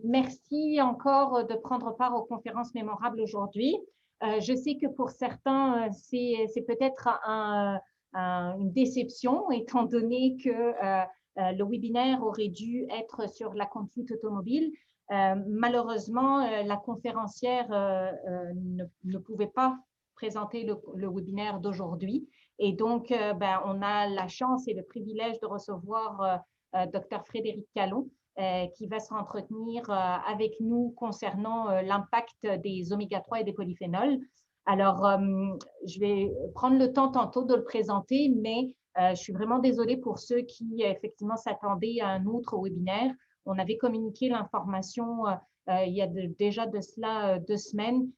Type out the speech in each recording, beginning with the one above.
Merci encore de prendre part aux conférences mémorables aujourd'hui. Je sais que pour certains, c'est peut-être une déception, étant donné que le webinaire aurait dû être sur la conduite automobile. Malheureusement, la conférencière ne pouvait pas présenter le webinaire d'aujourd'hui. Et donc, on a la chance et le privilège de recevoir Dr. Frédéric Callon, qui va s'entretenir avec nous concernant l'impact des oméga-3 et des polyphénols. Alors, je vais prendre le temps tantôt de le présenter, mais je suis vraiment désolée pour ceux qui, effectivement, s'attendaient à un autre webinaire. On avait communiqué l'information il y a déjà de cela 2 semaines,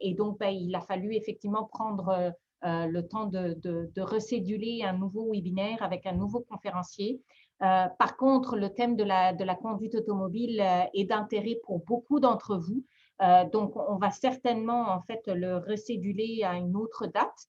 et donc, il a fallu effectivement prendre le temps de recéduler un nouveau webinaire avec un nouveau conférencier. Par contre, le thème de la conduite automobile est d'intérêt pour beaucoup d'entre vous. Donc, on va certainement en fait le recéduler à une autre date.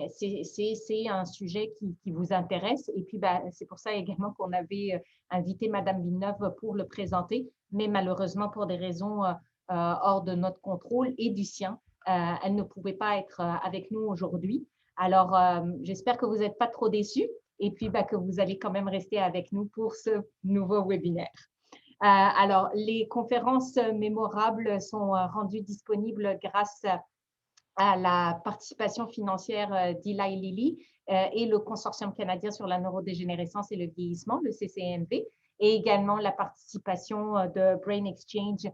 C'est un sujet qui vous intéresse. Et puis, c'est pour ça également qu'on avait invité Madame Villeneuve pour le présenter, mais malheureusement, pour des raisons hors de notre contrôle et du sien, elle ne pouvait pas être avec nous aujourd'hui. Alors, j'espère que vous n'êtes pas trop déçus et puis que vous allez quand même rester avec nous pour ce nouveau webinaire. Alors, les conférences mémorables sont rendues disponibles grâce à la participation financière d'Eli Lilly et le Consortium canadien sur la neurodégénérescence et le vieillissement, le CCNV, et également la participation de Brain Exchange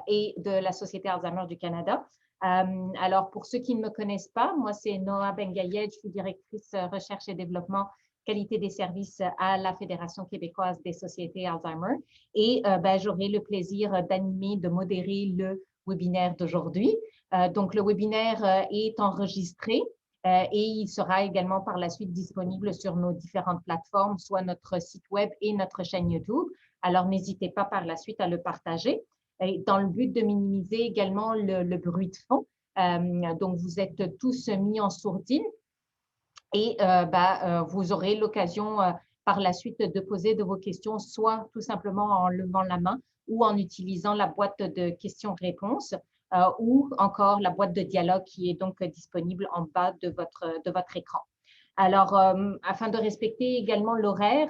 et de la Société Alzheimer du Canada. Alors, pour ceux qui ne me connaissent pas, moi, c'est Noa Bengayed, je suis directrice recherche et développement qualité des services à la Fédération québécoise des sociétés Alzheimer. Et j'aurai le plaisir d'animer, de modérer le webinaire d'aujourd'hui. Donc, le webinaire est enregistré et il sera également par la suite disponible sur nos différentes plateformes, soit notre site web et notre chaîne YouTube. Alors, n'hésitez pas par la suite à le partager. Et dans le but de minimiser également le bruit de fond. Donc, vous êtes tous mis en sourdine. Et vous aurez l'occasion par la suite de poser de vos questions, soit tout simplement en levant la main ou en utilisant la boîte de questions-réponses ou encore la boîte de dialogue qui est donc disponible en bas de votre écran. Alors, afin de respecter également l'horaire,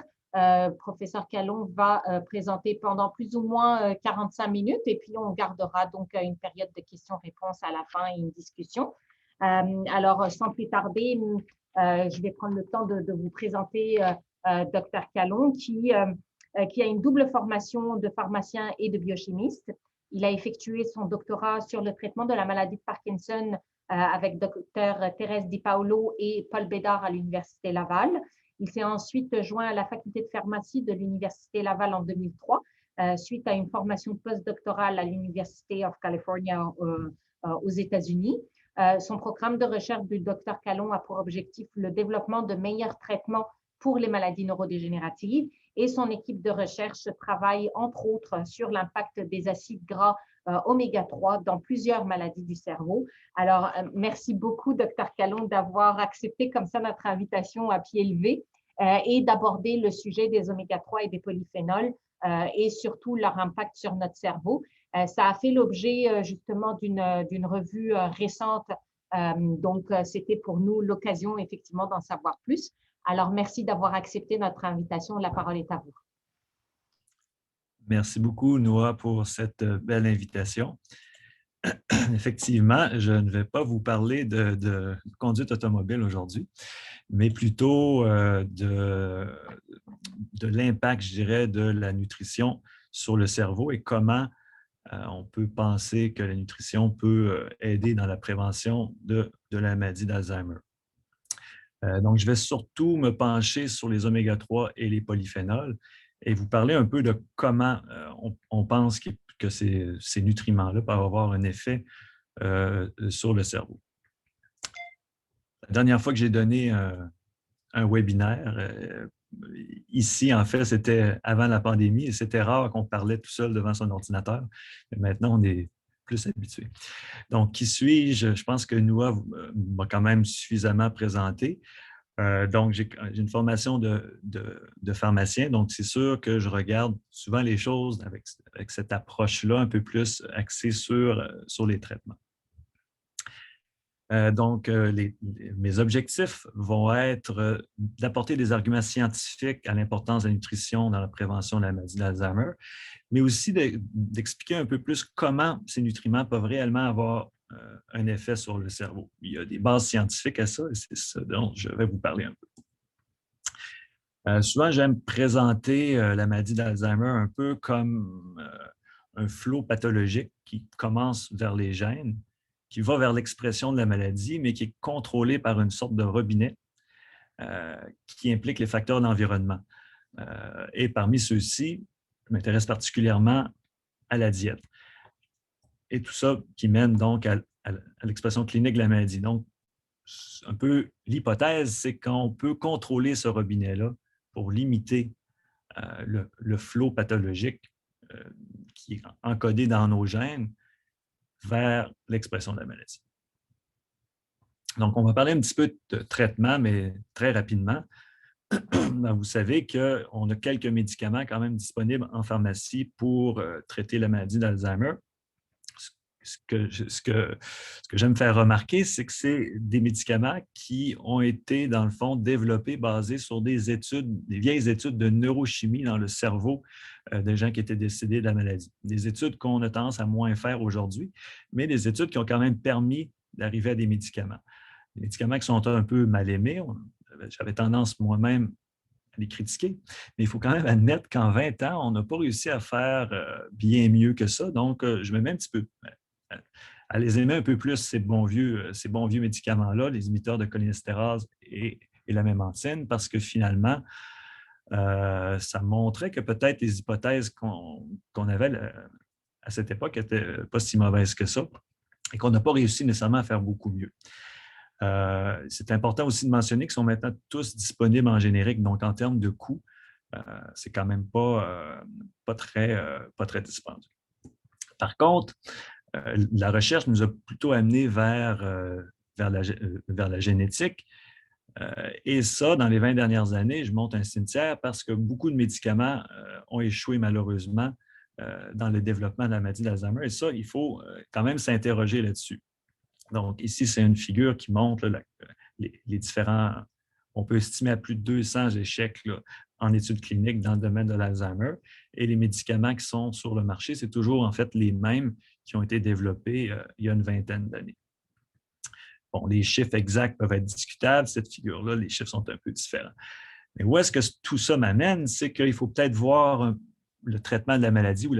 professeur Callon va présenter pendant plus ou moins 45 minutes et puis on gardera donc une période de questions-réponses à la fin et une discussion. Alors, sans plus tarder, je vais prendre le temps de vous présenter Dr. Callon, qui a une double formation de pharmacien et de biochimiste. Il a effectué son doctorat sur le traitement de la maladie de Parkinson avec Dr. Thérèse Di Paolo et Paul Bédard à l'Université Laval. Il s'est ensuite joint à la faculté de pharmacie de l'Université Laval en 2003, suite à une formation postdoctorale à l'University of California aux États-Unis. Son programme de recherche du Dr. Callon a pour objectif le développement de meilleurs traitements pour les maladies neurodégénératives et son équipe de recherche travaille entre autres sur l'impact des acides gras oméga-3 dans plusieurs maladies du cerveau. Alors, merci beaucoup, Dr. Callon, d'avoir accepté comme ça notre invitation à pied levé et d'aborder le sujet des oméga-3 et des polyphénols et surtout leur impact sur notre cerveau. Ça a fait l'objet justement d'une revue récente, donc c'était pour nous l'occasion effectivement d'en savoir plus. Alors, merci d'avoir accepté notre invitation. La parole est à vous. Merci beaucoup, Noah, pour cette belle invitation. Effectivement, je ne vais pas vous parler de conduite automobile aujourd'hui, mais plutôt de l'impact, je dirais, de la nutrition sur le cerveau et comment on peut penser que la nutrition peut aider dans la prévention de la maladie d'Alzheimer. Donc, je vais surtout me pencher sur les oméga-3 et les polyphénols et vous parler un peu de comment on pense que ces nutriments-là peuvent avoir un effet sur le cerveau. La dernière fois que j'ai donné un webinaire, ici, en fait, c'était avant la pandémie et c'était rare qu'on parlait tout seul devant son ordinateur. Mais maintenant, on est plus habitué. Donc, qui suis-je? Je pense que Noah m'a quand même suffisamment présenté. Donc, j'ai une formation de pharmacien, donc c'est sûr que je regarde souvent les choses avec cette approche-là un peu plus axée sur les traitements. Donc, mes objectifs vont être d'apporter des arguments scientifiques à l'importance de la nutrition dans la prévention de la maladie d'Alzheimer, mais aussi d'expliquer un peu plus comment ces nutriments peuvent réellement avoir un effet sur le cerveau. Il y a des bases scientifiques à ça et c'est ça dont je vais vous parler un peu. Souvent, j'aime présenter la maladie d'Alzheimer un peu comme un flot pathologique qui commence vers les gènes, qui va vers l'expression de la maladie, mais qui est contrôlé par une sorte de robinet qui implique les facteurs d'environnement. Et parmi ceux-ci, je m'intéresse particulièrement à la diète. Et tout ça qui mène donc à l'expression clinique de la maladie. Donc, un peu l'hypothèse, c'est qu'on peut contrôler ce robinet-là pour limiter le flot pathologique qui est encodé dans nos gènes vers l'expression de la maladie. Donc, on va parler un petit peu de traitement, mais très rapidement. Vous savez qu'on a quelques médicaments quand même disponibles en pharmacie pour traiter la maladie d'Alzheimer. Ce que j'aime faire remarquer, c'est que c'est des médicaments qui ont été, dans le fond, développés basés sur des vieilles études de neurochimie dans le cerveau des gens qui étaient décédés de la maladie. Des études qu'on a tendance à moins faire aujourd'hui, mais des études qui ont quand même permis d'arriver à des médicaments. Des médicaments qui sont un peu mal aimés. J'avais tendance moi-même à les critiquer, mais il faut quand même admettre qu'en 20 ans, on n'a pas réussi à faire bien mieux que ça. Donc, je me mets un petit peu à les aimer un peu plus, ces bons vieux médicaments-là, les inhibiteurs de cholinestérase et la mémantine, parce que finalement, ça montrait que peut-être les hypothèses qu'on avait à cette époque n'étaient pas si mauvaises que ça et qu'on n'a pas réussi nécessairement à faire beaucoup mieux. C'est important aussi de mentionner qu'ils sont maintenant tous disponibles en générique, donc en termes de coût, c'est quand même pas très dispendieux. Par contre, la recherche nous a plutôt amené vers la génétique. Et ça, dans les 20 dernières années, je monte un cimetière parce que beaucoup de médicaments ont échoué malheureusement dans le développement de la maladie d'Alzheimer. Et ça, il faut quand même s'interroger là-dessus. Donc, ici, c'est une figure qui montre là, les différents... On peut estimer à plus de 200 échecs là, en études cliniques dans le domaine de l'Alzheimer. Et les médicaments qui sont sur le marché, c'est toujours en fait les mêmes qui ont été développés il y a une vingtaine d'années. Bon, les chiffres exacts peuvent être discutables. Cette figure-là, les chiffres sont un peu différents. Mais où est-ce que tout ça m'amène? C'est qu'il faut peut-être voir le traitement de la maladie ou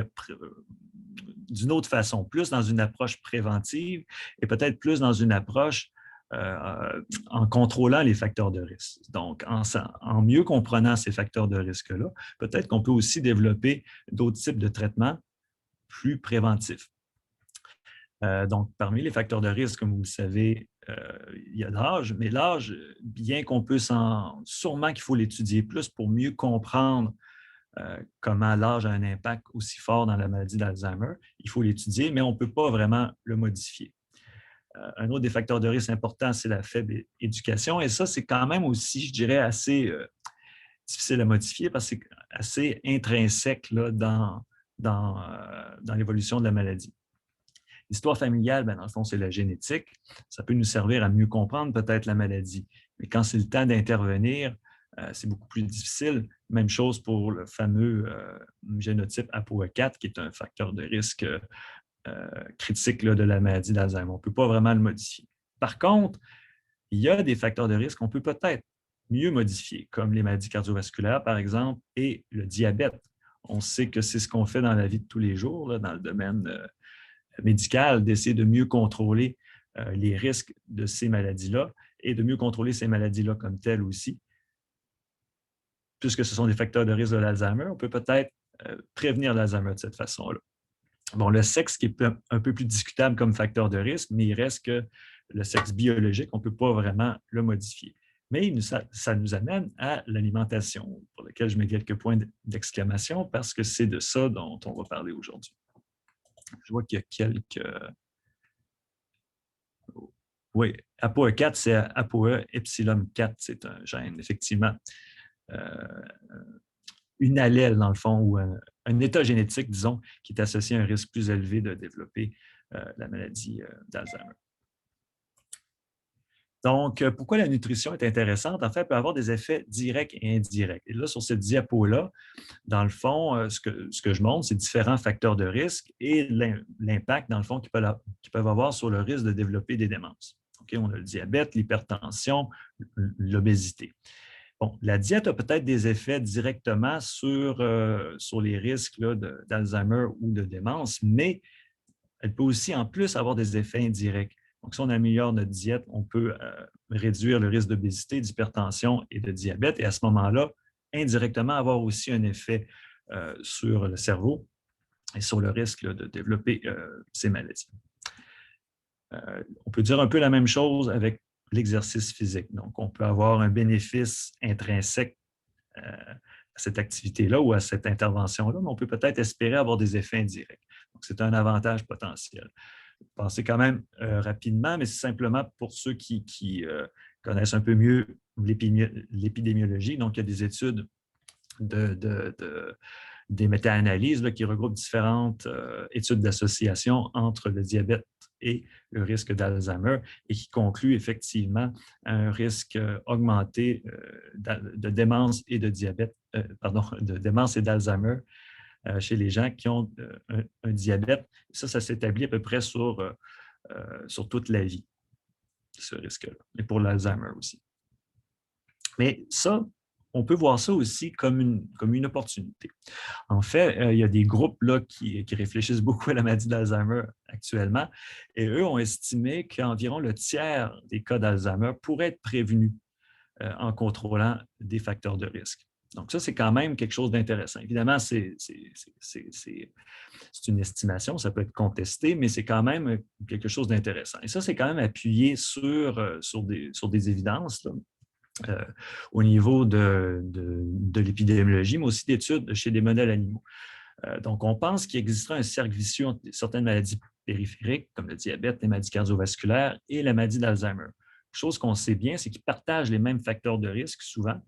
d'une autre façon, plus dans une approche préventive et peut-être plus dans une approche en contrôlant les facteurs de risque. Donc, en mieux comprenant ces facteurs de risque-là, peut-être qu'on peut aussi développer d'autres types de traitements plus préventifs. Donc, parmi les facteurs de risque, comme vous le savez, il y a l'âge, mais l'âge, bien qu'on peut sûrement qu'il faut l'étudier plus pour mieux comprendre comment l'âge a un impact aussi fort dans la maladie d'Alzheimer. Il faut l'étudier, mais on ne peut pas vraiment le modifier. Un autre des facteurs de risque importants, c'est la faible éducation. Et ça, c'est quand même aussi, je dirais, assez difficile à modifier parce que c'est assez intrinsèque là, dans l'évolution de la maladie. L'histoire familiale, dans le fond, c'est la génétique. Ça peut nous servir à mieux comprendre peut-être la maladie. Mais quand c'est le temps d'intervenir, c'est beaucoup plus difficile. Même chose pour le fameux génotype APOE4, qui est un facteur de risque critique là, de la maladie d'Alzheimer. On ne peut pas vraiment le modifier. Par contre, il y a des facteurs de risque qu'on peut peut-être mieux modifier, comme les maladies cardiovasculaires, par exemple, et le diabète. On sait que c'est ce qu'on fait dans la vie de tous les jours, là, dans le domaine médical, d'essayer de mieux contrôler les risques de ces maladies-là et de mieux contrôler ces maladies-là comme telles aussi. Puisque ce sont des facteurs de risque de l'Alzheimer, on peut peut-être prévenir l'Alzheimer de cette façon-là. Bon, le sexe qui est un peu plus discutable comme facteur de risque, mais il reste que le sexe biologique, on ne peut pas vraiment le modifier. Mais ça nous amène à l'alimentation, pour laquelle je mets quelques points d'exclamation parce que c'est de ça dont on va parler aujourd'hui. Je vois qu'il y a quelques... Oui, ApoE4, c'est ApoE epsilon 4. C'est un gène, effectivement, une allèle, dans le fond, ou un état génétique, disons, qui est associé à un risque plus élevé de développer la maladie d'Alzheimer. Donc, pourquoi la nutrition est intéressante? En fait, elle peut avoir des effets directs et indirects. Et là, sur cette diapo-là, dans le fond, ce que je montre, c'est différents facteurs de risque et l'impact, dans le fond, qu'ils peuvent avoir sur le risque de développer des démences. Okay? On a le diabète, l'hypertension, l'obésité. Bon, la diète a peut-être des effets directement sur les risques d'Alzheimer ou de démence, mais elle peut aussi, en plus, avoir des effets indirects. Donc, si on améliore notre diète, on peut réduire le risque d'obésité, d'hypertension et de diabète, et à ce moment-là, indirectement, avoir aussi un effet sur le cerveau et sur le risque de développer ces maladies. On peut dire un peu la même chose avec l'exercice physique. Donc, on peut avoir un bénéfice intrinsèque à cette activité-là ou à cette intervention-là, mais on peut peut-être espérer avoir des effets indirects. Donc, c'est un avantage potentiel. Pensez quand même rapidement, mais c'est simplement pour ceux qui connaissent un peu mieux l'épidémiologie. Donc, il y a des études des méta-analyses qui regroupent différentes études d'association entre le diabète et le risque d'Alzheimer et qui concluent effectivement un risque augmenté de démence et de diabète, de démence et d'Alzheimer chez les gens qui ont un diabète. Ça s'établit à peu près sur toute la vie, ce risque-là, et pour l'Alzheimer aussi. Mais ça, on peut voir ça aussi comme une opportunité. En fait, il y a des groupes là, qui réfléchissent beaucoup à la maladie d'Alzheimer actuellement, et eux ont estimé qu'environ le tiers des cas d'Alzheimer pourraient être prévenus en contrôlant des facteurs de risque. Donc ça, c'est quand même quelque chose d'intéressant. Évidemment, c'est une estimation, ça peut être contesté, mais c'est quand même quelque chose d'intéressant. Et ça, c'est quand même appuyé sur des évidences, là. Au niveau de l'épidémiologie, mais aussi d'études chez des modèles animaux. Donc, on pense qu'il existera un cercle vicieux entre certaines maladies périphériques, comme le diabète, les maladies cardiovasculaires et la maladie d'Alzheimer. Chose qu'on sait bien, c'est qu'ils partagent les mêmes facteurs de risque souvent.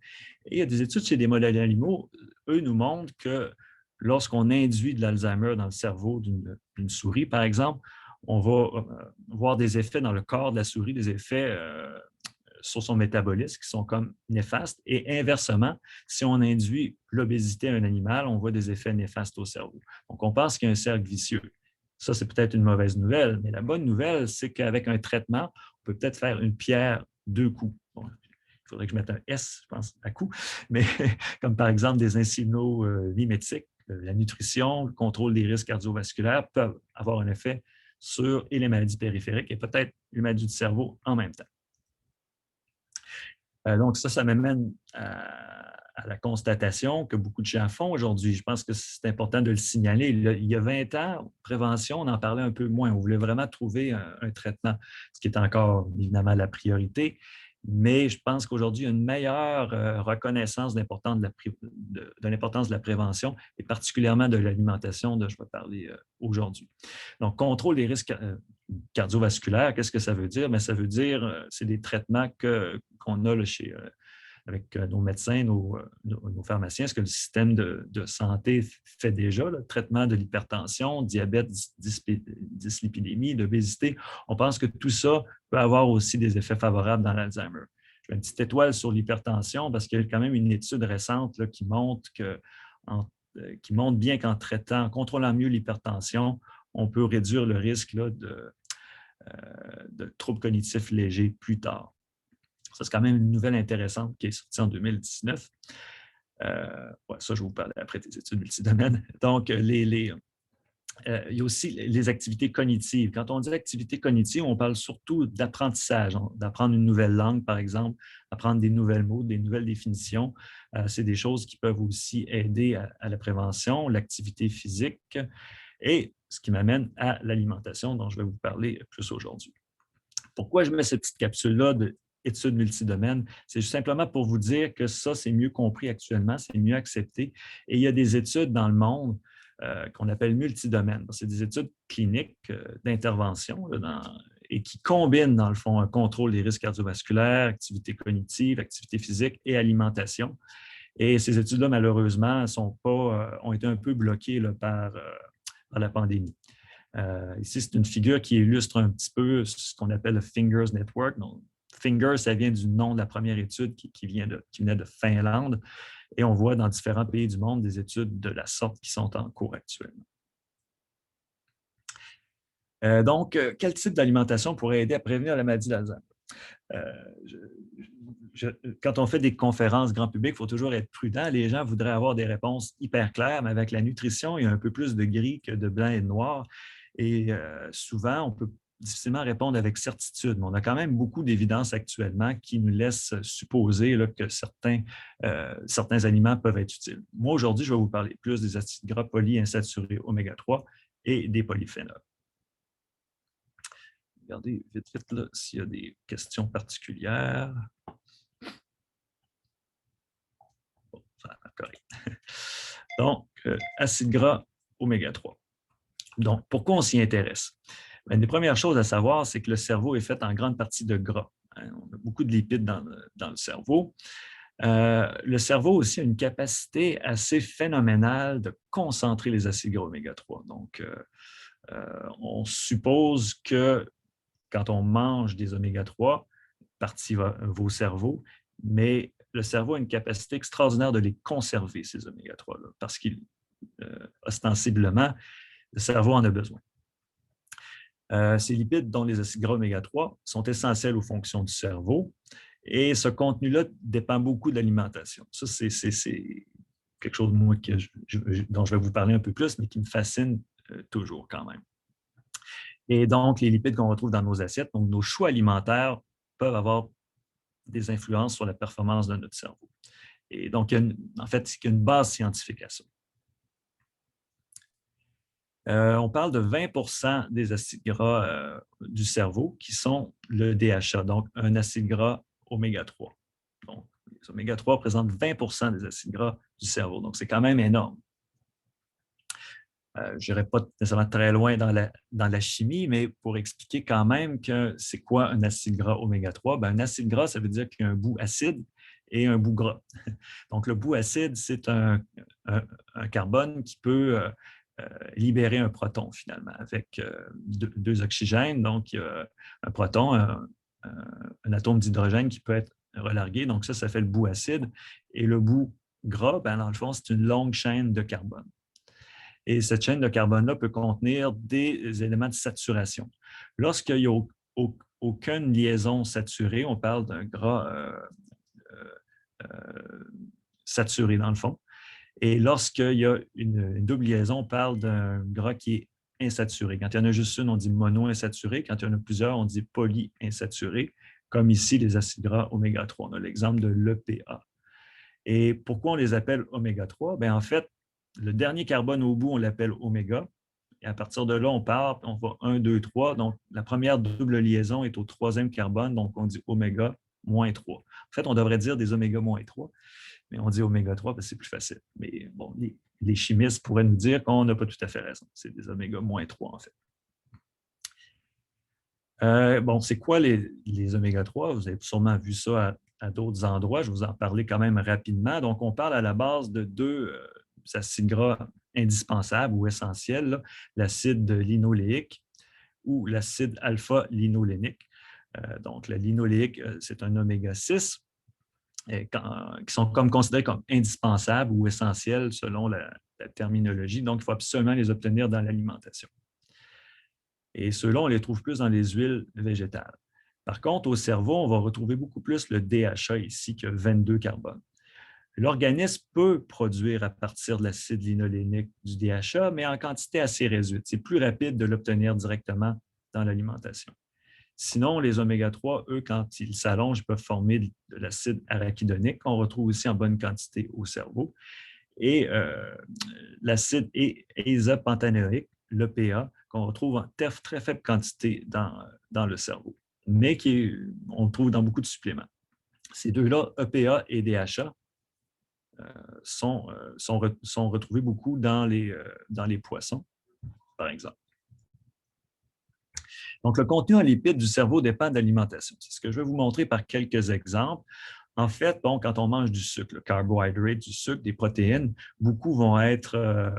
Et il y a des études chez des modèles animaux, eux nous montrent que lorsqu'on induit de l'Alzheimer dans le cerveau d'une souris, par exemple, on va voir des effets dans le corps de la souris, des effets sur son métabolisme qui sont comme néfastes. Et inversement, si on induit l'obésité à un animal, on voit des effets néfastes au cerveau. Donc, on pense qu'il y a un cercle vicieux. Ça, c'est peut-être une mauvaise nouvelle, mais la bonne nouvelle, c'est qu'avec un traitement, on peut peut-être faire une pierre deux coups. Bon, il faudrait que je mette un S, je pense, à coup, mais comme par exemple des insulino-mimétiques, la nutrition, le contrôle des risques cardiovasculaires peuvent avoir un effet sur et les maladies périphériques et peut-être les maladies du cerveau en même temps. Donc, ça m'amène à la constatation que beaucoup de gens font aujourd'hui. Je pense que c'est important de le signaler. Il y a 20 ans, prévention, on en parlait un peu moins. On voulait vraiment trouver un traitement, ce qui est encore évidemment la priorité. Mais je pense qu'aujourd'hui, il y a une meilleure reconnaissance de l'importance de la prévention et particulièrement de l'alimentation dont je vais parler aujourd'hui. Donc, contrôle des risques cardiovasculaires, qu'est-ce que ça veut dire? Bien, ça veut dire c'est des traitements qu'on a là, avec nos médecins, nos pharmaciens, ce que le système de santé fait déjà, le traitement de l'hypertension, diabète, dyslipidémie, d'obésité. On pense que tout ça peut avoir aussi des effets favorables dans l'Alzheimer. Je mets une petite étoile sur l'hypertension parce qu'il y a quand même une étude récente là, qui montre bien en contrôlant mieux l'hypertension, on peut réduire le risque là, de troubles cognitifs légers plus tard. Ça, c'est quand même une nouvelle intéressante qui est sortie en 2019. Ça, je vais vous parler après des études multidomaines. Donc, il y a aussi les activités cognitives. Quand on dit activités cognitives, on parle surtout d'apprentissage, d'apprendre une nouvelle langue, par exemple, apprendre des nouvelles mots, des nouvelles définitions. C'est des choses qui peuvent aussi aider à la prévention, l'activité physique et ce qui m'amène à l'alimentation dont je vais vous parler plus aujourd'hui. Pourquoi je mets cette petite capsule-là d'études multidomaines? C'est simplement pour vous dire que ça, c'est mieux compris actuellement, c'est mieux accepté. Et il y a des études dans le monde qu'on appelle multidomaines. C'est des études cliniques d'intervention et qui combinent, dans le fond, un contrôle des risques cardiovasculaires, activité cognitive, activité physique et alimentation. Et ces études-là, malheureusement, ont été un peu bloquées là, par la pandémie. Ici, c'est une figure qui illustre un petit peu ce qu'on appelle le Fingers Network. Donc, Fingers, ça vient du nom de la première étude qui venait de Finlande. Et on voit dans différents pays du monde des études de la sorte qui sont en cours actuellement. Donc, quel type d'alimentation pourrait aider à prévenir la maladie d'Alzheimer? Quand on fait des conférences grand public, il faut toujours être prudent. Les gens voudraient avoir des réponses hyper claires, mais avec la nutrition, il y a un peu plus de gris que de blanc et de noir. Et souvent, on peut difficilement répondre avec certitude. Mais on a quand même beaucoup d'évidence actuellement qui nous laissent supposer là, que certains aliments peuvent être utiles. Moi, aujourd'hui, je vais vous parler plus des acides gras polyinsaturés oméga 3 et des polyphénols. Regardez vite, vite s'il y a des questions particulières. Bon, ça va correct. Donc, acides gras oméga 3. Donc, pourquoi on s'y intéresse? Bien, une des premières choses à savoir, c'est que le cerveau est fait en grande partie de gras. On a beaucoup de lipides dans le cerveau. Le cerveau aussi a une capacité assez phénoménale de concentrer les acides gras oméga 3. Donc, on suppose que quand on mange des oméga 3, partie va au cerveau, mais le cerveau a une capacité extraordinaire de les conserver, ces oméga 3-là, parce qu'ostensiblement, le cerveau en a besoin. Ces lipides, dont les acides gras oméga 3, sont essentiels aux fonctions du cerveau et ce contenu-là dépend beaucoup de l'alimentation. Ça, c'est quelque chose moi, dont je vais vous parler un peu plus, mais qui me fascine toujours quand même. Et donc, les lipides qu'on retrouve dans nos assiettes, donc nos choix alimentaires, peuvent avoir des influences sur la performance de notre cerveau. Et donc, en fait, il y a une base scientifique à ça. On parle de 20 des acides gras du cerveau qui sont le DHA, donc un acide gras oméga 3. Donc, les oméga 3 représentent 20 des acides gras du cerveau. Donc, c'est quand même énorme. Je n'irai pas nécessairement très loin dans la chimie, mais pour expliquer quand même que c'est quoi un acide gras oméga 3, bien, un acide gras, ça veut dire qu'il y a un bout acide et un bout gras. Donc, le bout acide, c'est un carbone qui peut libérer un proton, finalement, avec deux oxygènes. Donc, il y a un proton, un atome d'hydrogène qui peut être relargué. Donc, ça fait le bout acide. Et le bout gras, bien, dans le fond, c'est une longue chaîne de carbone. Et cette chaîne de carbone-là peut contenir des éléments de saturation. Lorsqu'il n'y a aucune liaison saturée, on parle d'un gras saturé dans le fond. Et lorsqu'il y a une double liaison, on parle d'un gras qui est insaturé. Quand il y en a juste une, on dit monoinsaturé. Quand il y en a plusieurs, on dit polyinsaturé, comme ici les acides gras oméga 3. On a l'exemple de l'EPA. Et pourquoi on les appelle oméga 3? Bien, en fait, le dernier carbone au bout, on l'appelle oméga. Et à partir de là, on part, on va 1, 2, 3. Donc, la première double liaison est au troisième carbone, donc on dit oméga moins 3. En fait, on devrait dire des oméga moins 3, mais on dit oméga 3 parce que c'est plus facile. Mais bon, les chimistes pourraient nous dire qu'on n'a pas tout à fait raison. C'est des oméga moins 3, en fait. Bon, c'est quoi les oméga 3? Vous avez sûrement vu ça à d'autres endroits. Je vais vous en parler quand même rapidement. Donc, on parle à la base de deux acides gras indispensables ou essentiels, l'acide linoléique ou l'acide alpha-linolénique. Donc, le linoléique, c'est un oméga 6 qui sont considérés comme indispensables ou essentiels selon la terminologie. Donc, il faut absolument les obtenir dans l'alimentation. Et ceux-là, on les trouve plus dans les huiles végétales. Par contre, au cerveau, on va retrouver beaucoup plus le DHA ici que 22 carbone. L'organisme peut produire à partir de l'acide linolénique du DHA, mais en quantité assez réduite. C'est plus rapide de l'obtenir directement dans l'alimentation. Sinon, les oméga 3, eux, quand ils s'allongent, peuvent former de l'acide arachidonique qu'on retrouve aussi en bonne quantité au cerveau. Et l'acide isopentanoïque, l'EPA, qu'on retrouve en très faible quantité dans le cerveau, mais on le trouve dans beaucoup de suppléments. Ces deux-là, EPA et DHA, sont retrouvés beaucoup dans les poissons, par exemple. Donc, le contenu en lipides du cerveau dépend de l'alimentation. C'est ce que je vais vous montrer par quelques exemples. En fait, bon, quand on mange du sucre, le carbohydrate, du sucre, des protéines, beaucoup vont être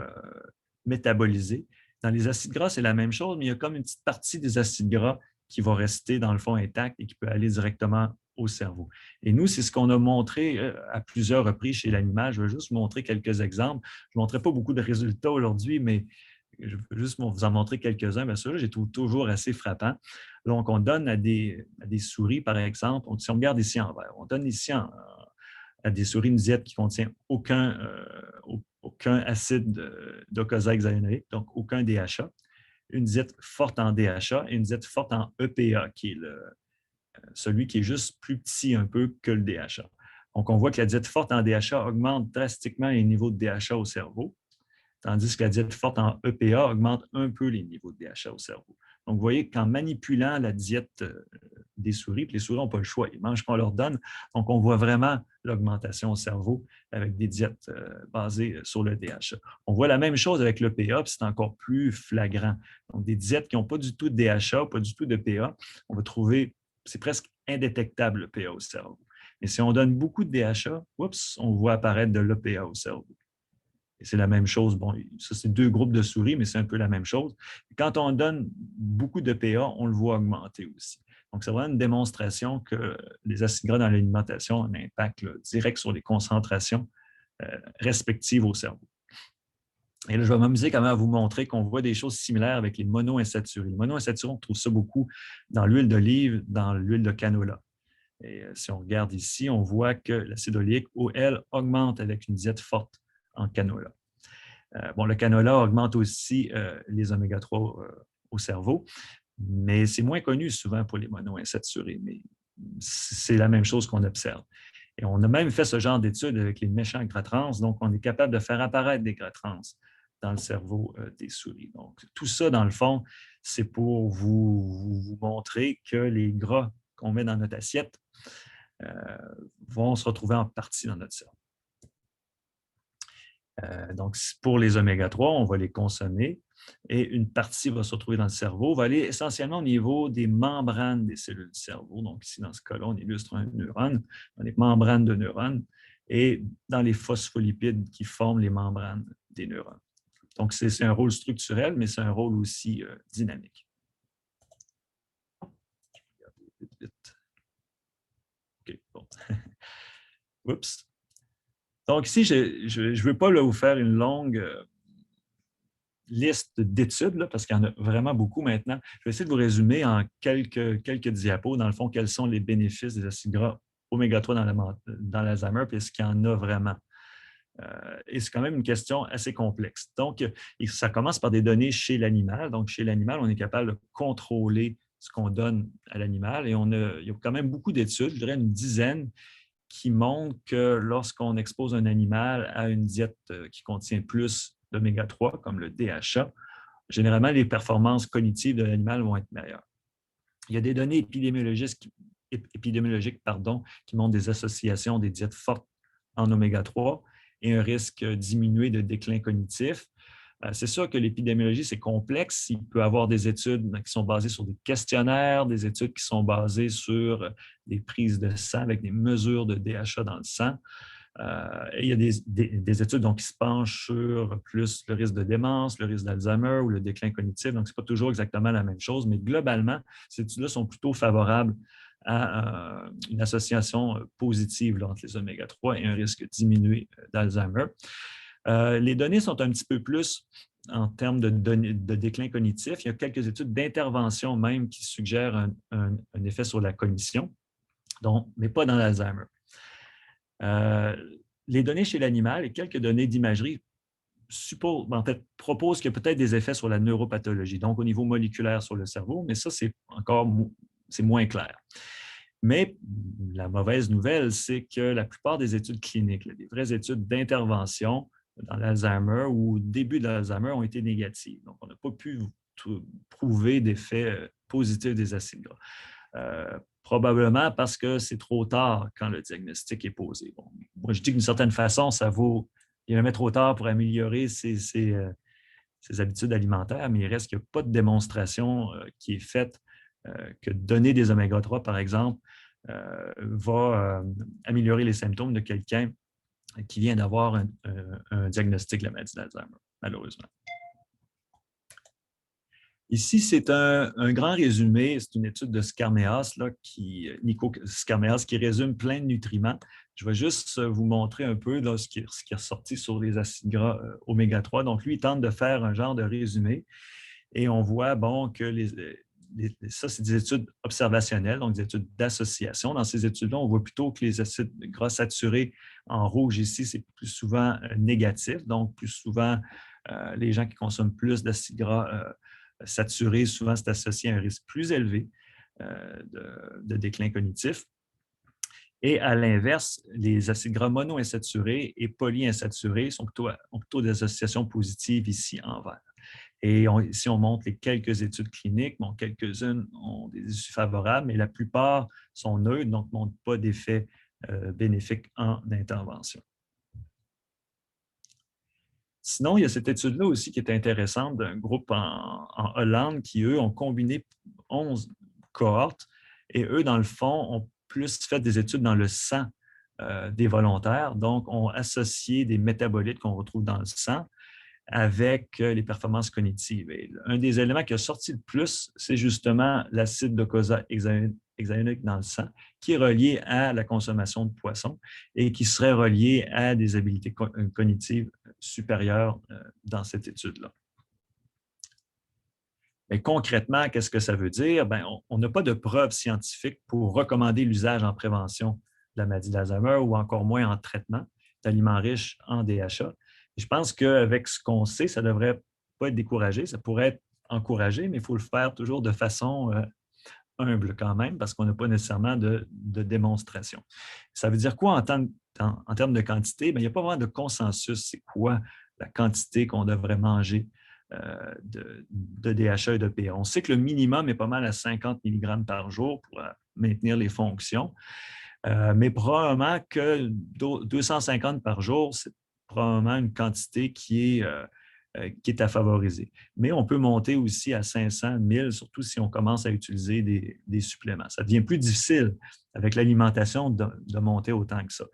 métabolisés. Dans les acides gras, c'est la même chose, mais il y a comme une petite partie des acides gras qui va rester dans le fond intact et qui peut aller directement au cerveau. Et nous, c'est ce qu'on a montré à plusieurs reprises chez l'animal. Je vais juste vous montrer quelques exemples. Je ne montrerai pas beaucoup de résultats aujourd'hui, mais je veux juste vous en montrer quelques-uns. Bien sûr, j'ai trouvé toujours assez frappant. Donc, on donne à des souris, par exemple, si on regarde ici en vert, on donne ici à des souris une diète qui ne contient aucun acide docosahexaénoïque, donc aucun DHA, une diète forte en DHA et une diète forte en EPA, qui est celui qui est juste plus petit un peu que le DHA. Donc, on voit que la diète forte en DHA augmente drastiquement les niveaux de DHA au cerveau, tandis que la diète forte en EPA augmente un peu les niveaux de DHA au cerveau. Donc, vous voyez qu'en manipulant la diète des souris, puis les souris n'ont pas le choix, ils mangent ce qu'on leur donne. Donc, on voit vraiment l'augmentation au cerveau avec des diètes basées sur le DHA. On voit la même chose avec l'EPA, puis c'est encore plus flagrant. Donc, des diètes qui n'ont pas du tout de DHA, pas du tout d'EPA, on va trouver, c'est presque indétectable l'EPA au cerveau. Mais si on donne beaucoup de DHA, on voit apparaître de l'EPA au cerveau. Et c'est la même chose. Bon, ça, c'est deux groupes de souris, mais c'est un peu la même chose. Quand on donne beaucoup de PA, on le voit augmenter aussi. Donc, c'est vraiment une démonstration que les acides gras dans l'alimentation ont un impact direct sur les concentrations respectives au cerveau. Et là, je vais m'amuser quand même à vous montrer qu'on voit des choses similaires avec les monoinsaturés. Les monoinsaturés, on trouve ça beaucoup dans l'huile d'olive, dans l'huile de canola. Et si on regarde ici, on voit que l'acide oléique, OL, augmente avec une diète forte en canola. Le canola augmente aussi les oméga-3 au cerveau, mais c'est moins connu souvent pour les monoinsaturés, mais c'est la même chose qu'on observe. Et on a même fait ce genre d'études avec les méchants gras trans, donc on est capable de faire apparaître des gras trans dans le cerveau des souris. Donc, tout ça, dans le fond, c'est pour vous montrer que les gras qu'on met dans notre assiette vont se retrouver en partie dans notre cerveau. Donc, pour les oméga-3, on va les consommer et une partie va se retrouver dans le cerveau, va aller essentiellement au niveau des membranes des cellules du cerveau. Donc, ici, dans ce cas-là, on illustre un neurone, dans les membranes de neurones et dans les phospholipides qui forment les membranes des neurones. Donc, c'est un rôle structurel, mais c'est un rôle aussi dynamique. OK, bon. Oups. Donc, ici, je ne veux pas vous faire une longue liste d'études, parce qu'il y en a vraiment beaucoup maintenant. Je vais essayer de vous résumer en quelques diapos, dans le fond, quels sont les bénéfices des acides gras oméga-3 dans l'Alzheimer, puis est-ce qu'il y en a vraiment? Et c'est quand même une question assez complexe. Donc, ça commence par des données chez l'animal. Donc, chez l'animal, on est capable de contrôler ce qu'on donne à l'animal et il y a quand même beaucoup d'études, je dirais une dizaine, qui montrent que lorsqu'on expose un animal à une diète qui contient plus d'oméga-3, comme le DHA, généralement, les performances cognitives de l'animal vont être meilleures. Il y a des données épidémiologiques qui montrent des associations des diètes fortes en oméga-3 et un risque diminué de déclin cognitif. C'est sûr que l'épidémiologie, c'est complexe. Il peut y avoir des études qui sont basées sur des questionnaires, des études qui sont basées sur des prises de sang avec des mesures de DHA dans le sang. Et il y a des études qui se penchent sur plus le risque de démence, le risque d'Alzheimer ou le déclin cognitif. Donc, ce n'est pas toujours exactement la même chose, mais globalement, ces études-là sont plutôt favorables à une association positive entre les oméga-3 et un risque diminué d'Alzheimer. Les données sont un petit peu plus en termes de déclin cognitif. Il y a quelques études d'intervention même qui suggèrent un effet sur la cognition, mais pas dans l'Alzheimer. Les données chez l'animal et quelques données d'imagerie proposent qu'il y a peut-être des effets sur la neuropathologie, donc au niveau moléculaire sur le cerveau, mais ça, c'est moins clair. Mais la mauvaise nouvelle, c'est que la plupart des études cliniques, des vraies études d'intervention dans l'Alzheimer ou au début de l'Alzheimer ont été négatives. Donc, on n'a pas pu prouver d'effets positifs des acides gras. Probablement parce que c'est trop tard quand le diagnostic est posé. Bon, moi, je dis que d'une certaine façon, ça vaut jamais trop tard pour améliorer ses habitudes alimentaires, mais il reste qu'il n'y a pas de démonstration qui est faite que donner des oméga-3, par exemple, va améliorer les symptômes de quelqu'un qui vient d'avoir un diagnostic de la maladie d'Alzheimer, malheureusement. Ici, c'est un grand résumé. C'est une étude de Skarmeas, Nico Skarmeas, qui résume plein de nutriments. Je vais juste vous montrer un peu là, ce qui est ressorti sur les acides gras oméga-3. Donc, lui, il tente de faire un genre de résumé et on voit que ça, c'est des études observationnelles, donc des études d'association. Dans ces études-là, on voit plutôt que les acides gras saturés en rouge ici, c'est plus souvent négatif. Donc, plus souvent, les gens qui consomment plus d'acides gras saturés, souvent, c'est associé à un risque plus élevé de déclin cognitif. Et à l'inverse, les acides gras monoinsaturés et polyinsaturés ont plutôt des associations positives ici en vert. Et ici, on montre les quelques études cliniques. Bon, quelques-unes ont des issues favorables, mais la plupart sont neutres, donc ne montrent pas d'effet bénéfique en intervention. Sinon, il y a cette étude-là aussi qui est intéressante d'un groupe en Hollande qui, eux, ont combiné 11 cohortes et eux, dans le fond, ont plus fait des études dans le sang des volontaires, donc ont associé des métabolites qu'on retrouve dans le sang avec les performances cognitives. Et un des éléments qui a sorti le plus, c'est justement l'acide docosahexaénique dans le sang, qui est relié à la consommation de poissons et qui serait relié à des habiletés cognitives supérieures dans cette étude-là. Mais concrètement, qu'est-ce que ça veut dire? Bien, on n'a pas de preuves scientifiques pour recommander l'usage en prévention de la maladie d'Alzheimer ou encore moins en traitement d'aliments riches en DHA. Et je pense qu'avec ce qu'on sait, ça ne devrait pas être découragé. Ça pourrait être encouragé, mais il faut le faire toujours de façon humble quand même, parce qu'on n'a pas nécessairement de démonstration. Ça veut dire quoi en termes de quantité? Bien, il n'y a pas vraiment de consensus. C'est quoi la quantité qu'on devrait manger de DHA et de PA? On sait que le minimum est pas mal à 50 mg par jour pour maintenir les fonctions, mais probablement que 250 par jour, c'est probablement une quantité qui est à favoriser. Mais on peut monter aussi à 500, 1000, surtout si on commence à utiliser des suppléments. Ça devient plus difficile avec l'alimentation de monter autant que ça.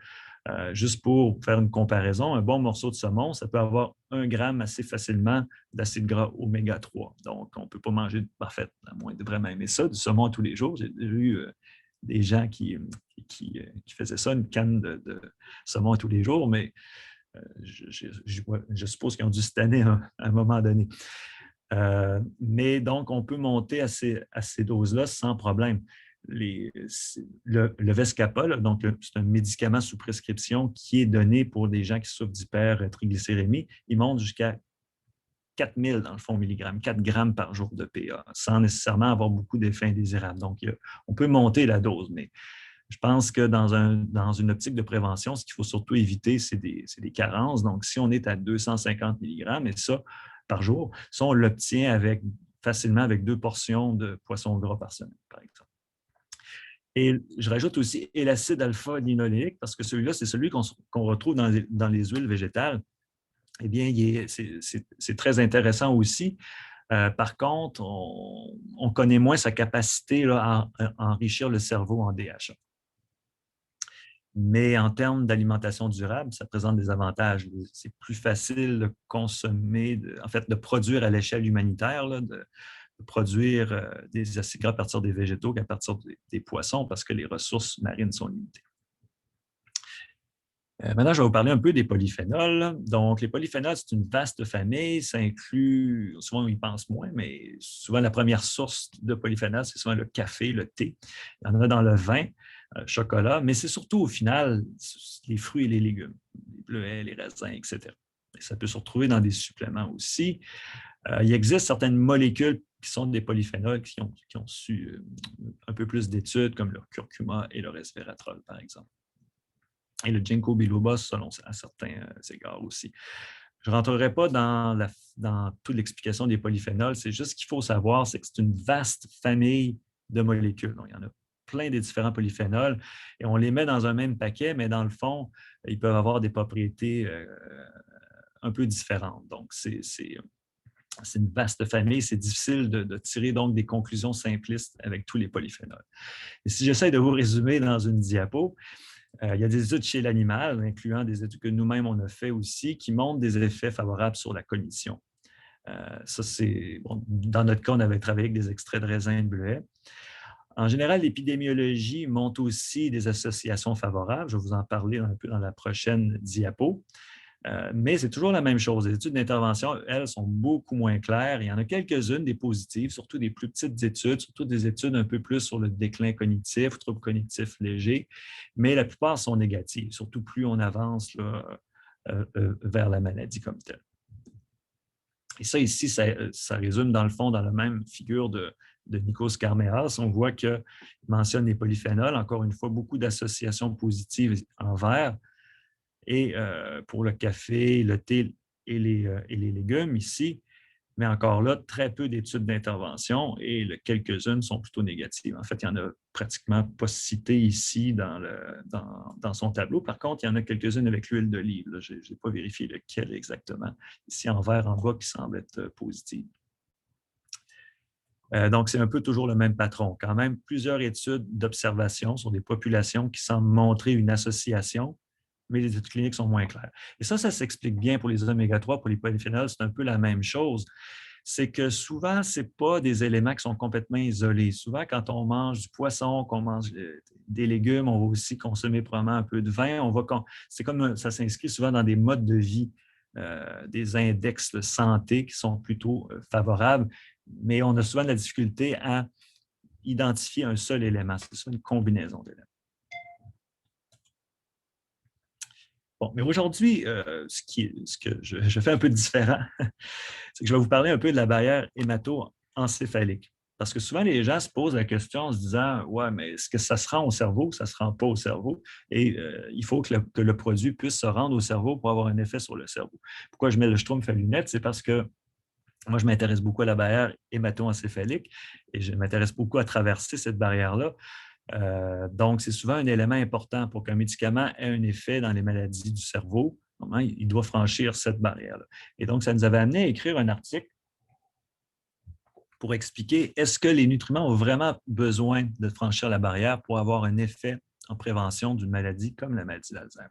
Juste pour faire une comparaison, un bon morceau de saumon, ça peut avoir 1 gramme assez facilement d'acide gras oméga-3. Donc, on ne peut pas manger parfait, à moins de vraiment aimer ça, du saumon tous les jours. J'ai vu des gens qui faisaient ça, une canne de saumon tous les jours, mais je suppose qu'ils ont dû se tanner à un moment donné. Mais donc, on peut monter à ces doses-là sans problème. Le Vescapa, donc c'est un médicament sous prescription qui est donné pour des gens qui souffrent d'hypertriglycérémie. Il monte jusqu'à 4000 dans le fond milligrammes, 4 grammes par jour de PA, sans nécessairement avoir beaucoup d'effets indésirables. Donc, on peut monter la dose, mais je pense que dans une optique de prévention, ce qu'il faut surtout éviter, c'est des carences. Donc, si on est à 250 mg, et ça, par jour, ça, on l'obtient facilement avec 2 portions de poisson gras par semaine, par exemple. Et je rajoute aussi l'acide alpha-linoléique, parce que celui-là, c'est celui qu'on retrouve dans les huiles végétales. Eh bien, c'est très intéressant aussi. Par contre, on connaît moins sa capacité là, à enrichir le cerveau en DHA. Mais en termes d'alimentation durable, ça présente des avantages. C'est plus facile de consommer, de produire à l'échelle humanitaire, là, de produire des acides gras à partir des végétaux qu'à partir des poissons parce que les ressources marines sont limitées. Maintenant, je vais vous parler un peu des polyphénols. Donc, les polyphénols, c'est une vaste famille. Ça inclut, souvent on y pense moins, mais souvent la première source de polyphénols, c'est souvent le café, le thé. Il y en a dans le vin, le chocolat, mais c'est surtout au final les fruits et les légumes, les bleuets, les raisins, etc. Et ça peut se retrouver dans des suppléments aussi. Il existe certaines molécules qui sont des polyphénols qui ont su un peu plus d'études, comme le curcuma et le resveratrol, par exemple. Et le ginkgo biloba, selon à certains égards aussi. Je ne rentrerai pas dans toute l'explication des polyphénols. C'est juste ce qu'il faut savoir, c'est que c'est une vaste famille de molécules. Donc, il y en a plein de différents polyphénols et on les met dans un même paquet, mais dans le fond, ils peuvent avoir des propriétés un peu différentes. Donc, c'est C'est une vaste famille, c'est difficile de tirer donc des conclusions simplistes avec tous les polyphénols. Et si j'essaie de vous résumer dans une diapo, il y a des études chez l'animal, incluant des études que nous-mêmes on a fait aussi, qui montrent des effets favorables sur la cognition. Ça, c'est bon, dans notre cas, on avait travaillé avec des extraits de raisin et de bleuet. En général, l'épidémiologie montre aussi des associations favorables. Je vais vous en parler un peu dans la prochaine diapo. Mais c'est toujours la même chose. Les études d'intervention, elles, sont beaucoup moins claires. Il y en a quelques-unes, des positives, surtout des plus petites études, surtout des études un peu plus sur le déclin cognitif, troubles cognitifs légers, mais la plupart sont négatives, surtout plus on avance là, vers la maladie comme telle. Et ça, ici, ça résume dans le fond dans la même figure de Nikos Karmeas. On voit qu'il mentionne les polyphénols, encore une fois, beaucoup d'associations positives en vert. Et pour le café, le thé et les légumes ici, mais encore là, très peu d'études d'intervention et quelques-unes sont plutôt négatives. En fait, il n'y en a pratiquement pas cité ici dans son tableau. Par contre, il y en a quelques-unes avec l'huile d'olive. Je n'ai pas vérifié lequel exactement. Ici, en vert en bas, qui semble être positive. Donc, c'est un peu toujours le même patron. Quand même, plusieurs études d'observation sur des populations qui semblent montrer une association, mais les études cliniques sont moins claires. Et ça s'explique bien pour les oméga-3, pour les polyphénols, c'est un peu la même chose. C'est que souvent, ce n'est pas des éléments qui sont complètement isolés. Souvent, quand on mange du poisson, qu'on mange des légumes, on va aussi consommer probablement un peu de vin. C'est comme ça s'inscrit souvent dans des modes de vie, des index de santé qui sont plutôt favorables, mais on a souvent de la difficulté à identifier un seul élément. C'est ça, une combinaison d'éléments. Bon, mais aujourd'hui, ce que je fais un peu différent, c'est que je vais vous parler un peu de la barrière hémato-encéphalique. Parce que souvent, les gens se posent la question en se disant « Ouais, mais est-ce que ça se rend au cerveau ou ça ne se rend pas au cerveau? » Et il faut que le produit puisse se rendre au cerveau pour avoir un effet sur le cerveau. Pourquoi je mets le schtroumpf à lunettes? C'est parce que moi, je m'intéresse beaucoup à la barrière hémato-encéphalique et je m'intéresse beaucoup à traverser cette barrière-là. Donc, c'est souvent un élément important pour qu'un médicament ait un effet dans les maladies du cerveau. Il doit franchir cette barrière-là. Et donc, ça nous avait amené à écrire un article pour expliquer est-ce que les nutriments ont vraiment besoin de franchir la barrière pour avoir un effet en prévention d'une maladie comme la maladie d'Alzheimer.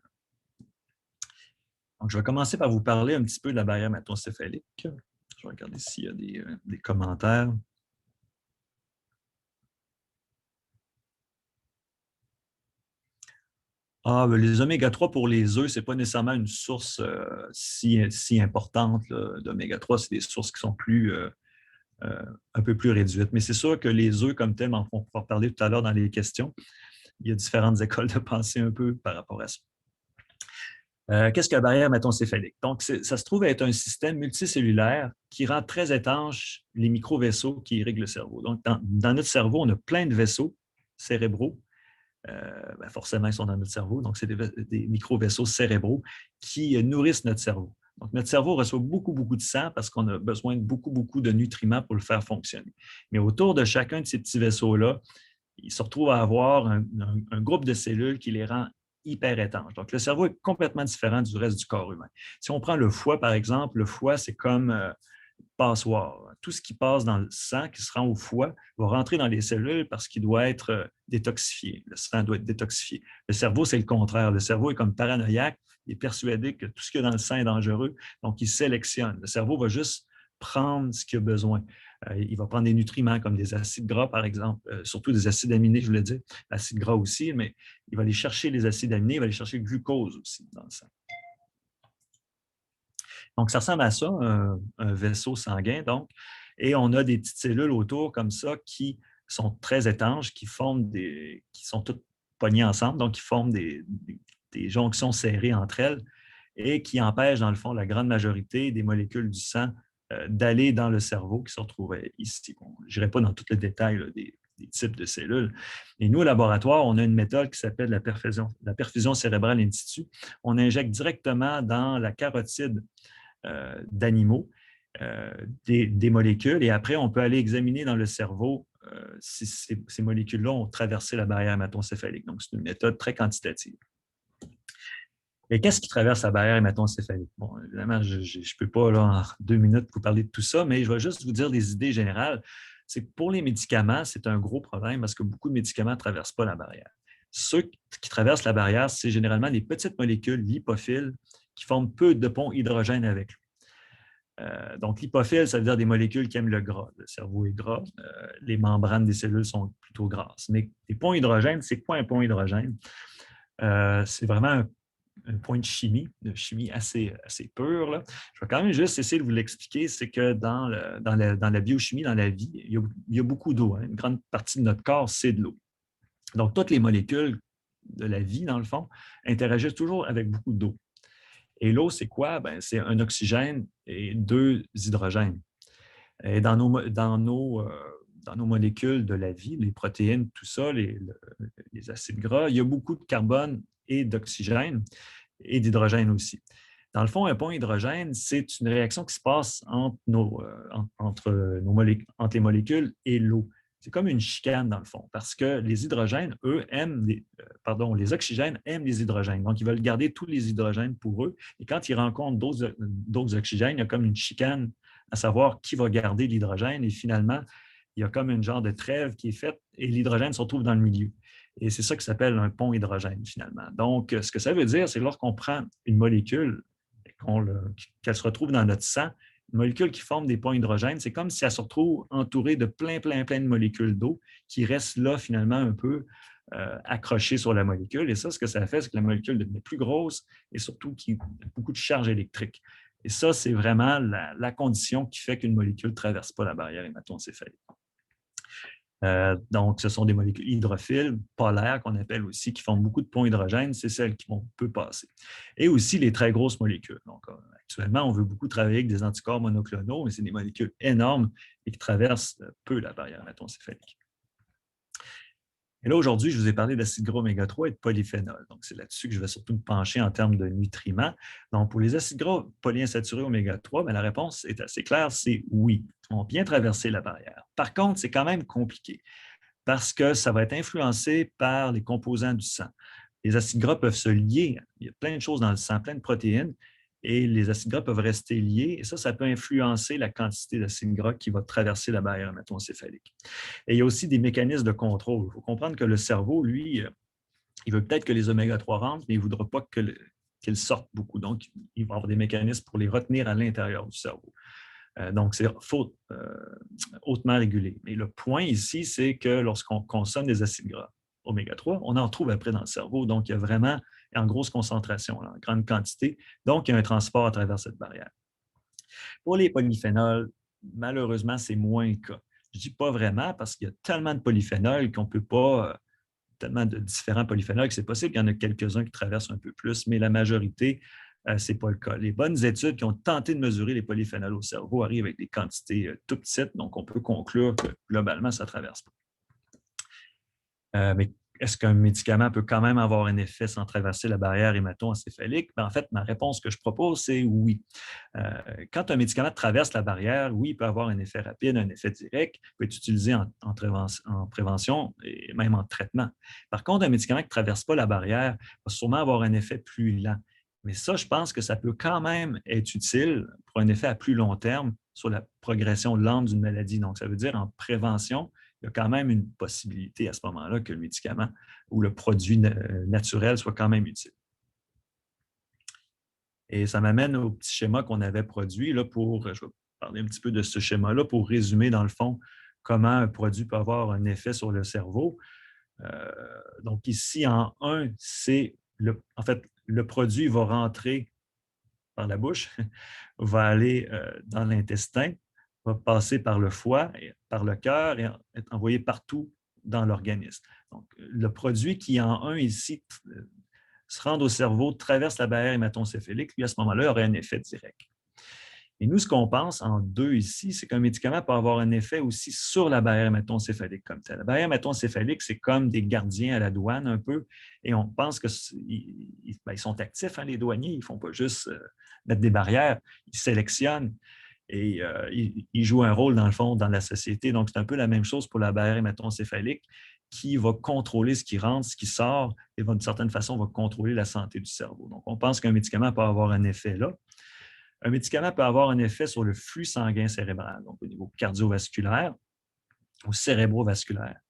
Donc, je vais commencer par vous parler un petit peu de la barrière hémato-encéphalique. Je vais regarder s'il y a des commentaires. Les oméga-3 pour les œufs, ce n'est pas nécessairement une source si importante d'oméga-3. C'est des sources qui sont un peu plus réduites. Mais c'est sûr que les œufs comme tels, on pourra parler tout à l'heure dans les questions. Il y a différentes écoles de pensée un peu par rapport à ça. Qu'est-ce que la barrière hémato-encéphalique? Donc, ça se trouve être un système multicellulaire qui rend très étanche les micro-vaisseaux qui irriguent le cerveau. Donc, dans notre cerveau, on a plein de vaisseaux cérébraux. Forcément, ils sont dans notre cerveau. Donc, c'est des micro-vaisseaux cérébraux qui nourrissent notre cerveau. Donc, notre cerveau reçoit beaucoup, beaucoup de sang parce qu'on a besoin de beaucoup, beaucoup de nutriments pour le faire fonctionner. Mais autour de chacun de ces petits vaisseaux-là, il se retrouve à avoir un groupe de cellules qui les rend hyper étanches. Donc, le cerveau est complètement différent du reste du corps humain. Si on prend le foie, par exemple, le foie, c'est comme passoire. Tout ce qui passe dans le sang, qui se rend au foie, va rentrer dans les cellules parce qu'il doit être détoxifié. Le sang doit être détoxifié. Le cerveau, c'est le contraire. Le cerveau est comme paranoïaque. Il est persuadé que tout ce qu'il y a dans le sang est dangereux, donc il sélectionne. Le cerveau va juste prendre ce qu'il a besoin. Il va prendre des nutriments comme des acides gras, par exemple, surtout des acides aminés, je voulais dire, acides gras aussi, mais il va aller chercher les acides aminés, il va aller chercher le glucose aussi dans le sang. Donc, ça ressemble à ça, un vaisseau sanguin, donc, et on a des petites cellules autour comme ça qui sont très étanches, qui sont toutes pognées ensemble, donc qui forment des jonctions serrées entre elles et qui empêchent, dans le fond, la grande majorité des molécules du sang d'aller dans le cerveau qui se retrouvent ici. Bon, je n'irai pas dans tout le détail là, des types de cellules. Et nous, au laboratoire, on a une méthode qui s'appelle la perfusion cérébrale in situ. On injecte directement dans la carotide d'animaux des molécules et après, on peut aller examiner dans le cerveau si ces molécules-là ont traversé la barrière hémato-encéphalique. Donc, c'est une méthode très quantitative. Et qu'est-ce qui traverse la barrière hémato-encéphalique? Bon, évidemment, je ne peux pas, là, en 2 minutes, vous parler de tout ça, mais je vais juste vous dire des idées générales. C'est que pour les médicaments, c'est un gros problème parce que beaucoup de médicaments ne traversent pas la barrière. Ceux qui traversent la barrière, c'est généralement les petites molécules lipophiles qui forment peu de ponts hydrogène avec l'eau. Donc, lipophile, ça veut dire des molécules qui aiment le gras. Le cerveau est gras, les membranes des cellules sont plutôt grasses. Mais les ponts hydrogène, c'est quoi un pont hydrogène? C'est vraiment un point de chimie assez pure. Là. Je vais quand même juste essayer de vous l'expliquer. C'est que dans la biochimie, dans la vie, il y a beaucoup d'eau. Hein. Une grande partie de notre corps, c'est de l'eau. Donc, toutes les molécules de la vie, dans le fond, interagissent toujours avec beaucoup d'eau. Et l'eau, c'est quoi? Ben, c'est un oxygène et 2 hydrogènes. Et dans nos molécules de la vie, les protéines, tout ça, les acides gras, il y a beaucoup de carbone et d'oxygène et d'hydrogène aussi. Dans le fond, un pont hydrogène, c'est une réaction qui se passe entre les molécules et l'eau. C'est comme une chicane, dans le fond, parce que les hydrogènes, eux, les oxygènes aiment les hydrogènes. Donc, ils veulent garder tous les hydrogènes pour eux. Et quand ils rencontrent d'autres oxygènes, il y a comme une chicane à savoir qui va garder l'hydrogène. Et finalement, il y a comme une genre de trêve qui est faite et l'hydrogène se retrouve dans le milieu. Et c'est ça qui s'appelle un pont hydrogène, finalement. Donc, ce que ça veut dire, c'est que lorsqu'on prend une molécule, qu'elle se retrouve dans notre sang, une molécule qui forme des ponts hydrogènes, c'est comme si elle se retrouve entourée de plein de molécules d'eau qui restent là, finalement, un peu accrochées sur la molécule. Et ça, ce que ça fait, c'est que la molécule devient plus grosse et surtout qu'il y a beaucoup de charge électrique. Et ça, c'est vraiment la condition qui fait qu'une molécule ne traverse pas la barrière hémato-encéphalique. Donc, ce sont des molécules hydrophiles, polaires, qu'on appelle aussi, qui forment beaucoup de ponts hydrogène. C'est celles qui peut passer. Et aussi les très grosses molécules. Donc, actuellement, on veut beaucoup travailler avec des anticorps monoclonaux, mais c'est des molécules énormes et qui traversent peu la barrière hémato-encéphalique. Et là, aujourd'hui, je vous ai parlé d'acide gras oméga 3 et de polyphénol. Donc, c'est là-dessus que je vais surtout me pencher en termes de nutriments. Donc, pour les acides gras polyinsaturés oméga 3, bien, la réponse est assez claire, c'est oui. On va bien traverser la barrière. Par contre, c'est quand même compliqué parce que ça va être influencé par les composants du sang. Les acides gras peuvent se lier. Il y a plein de choses dans le sang, plein de protéines, et les acides gras peuvent rester liés. Et ça peut influencer la quantité d'acides gras qui va traverser la barrière hémato-encéphalique. Et il y a aussi des mécanismes de contrôle. Il faut comprendre que le cerveau, lui, il veut peut-être que les oméga 3 rentrent, mais il ne voudra pas qu'ils sortent beaucoup. Donc, il va y avoir des mécanismes pour les retenir à l'intérieur du cerveau. Donc, c'est hautement régulé. Mais le point ici, c'est que lorsqu'on consomme des acides gras oméga 3, on en trouve après dans le cerveau. Donc, il y a vraiment en grosse concentration, en grande quantité. Donc, il y a un transport à travers cette barrière. Pour les polyphénols, malheureusement, c'est moins le cas. Je ne dis pas vraiment parce qu'il y a tellement de polyphénols qu'on ne peut pas, tellement de différents polyphénols que c'est possible qu'il y en a quelques-uns qui traversent un peu plus, mais la majorité, ce n'est pas le cas. Les bonnes études qui ont tenté de mesurer les polyphénols au cerveau arrivent avec des quantités tout petites, donc on peut conclure que globalement, ça ne traverse pas. Mais est-ce qu'un médicament peut quand même avoir un effet sans traverser la barrière hémato-encéphalique? En fait, ma réponse que je propose, c'est oui. Quand un médicament traverse la barrière, oui, il peut avoir un effet rapide, un effet direct, il peut être utilisé en prévention et même en traitement. Par contre, un médicament qui ne traverse pas la barrière va sûrement avoir un effet plus lent. Mais ça, je pense que ça peut quand même être utile pour un effet à plus long terme sur la progression lente d'une maladie. Donc, ça veut dire en prévention, il y a quand même une possibilité à ce moment-là que le médicament ou le produit naturel soit quand même utile. Et ça m'amène au petit schéma qu'on avait produit là je vais parler un petit peu de ce schéma-là pour résumer dans le fond comment un produit peut avoir un effet sur le cerveau. Donc ici, en 1, c'est en fait, le produit va rentrer par la bouche, va aller dans l'intestin, va passer par le foie, par le cœur et être envoyé partout dans l'organisme. Donc, le produit qui, en 1 ici, se rend au cerveau, traverse la barrière hémato-encéphalique, lui, à ce moment-là, aurait un effet direct. Et nous, ce qu'on pense en 2 ici, c'est qu'un médicament peut avoir un effet aussi sur la barrière hémato-encéphalique comme telle. La barrière hémato-encéphalique, c'est comme des gardiens à la douane un peu, et on pense qu'ils sont actifs, hein, les douaniers, ils ne font pas juste mettre des barrières, ils sélectionnent et ils jouent un rôle, dans le fond, dans la société. Donc, c'est un peu la même chose pour la barrière hémato-encéphalique qui va contrôler ce qui rentre, ce qui sort, et d'une certaine façon va contrôler la santé du cerveau. Donc, on pense qu'un médicament peut avoir un effet là. Un médicament peut avoir un effet sur le flux sanguin cérébral, donc au niveau cardiovasculaire ou cérébrovasculaire.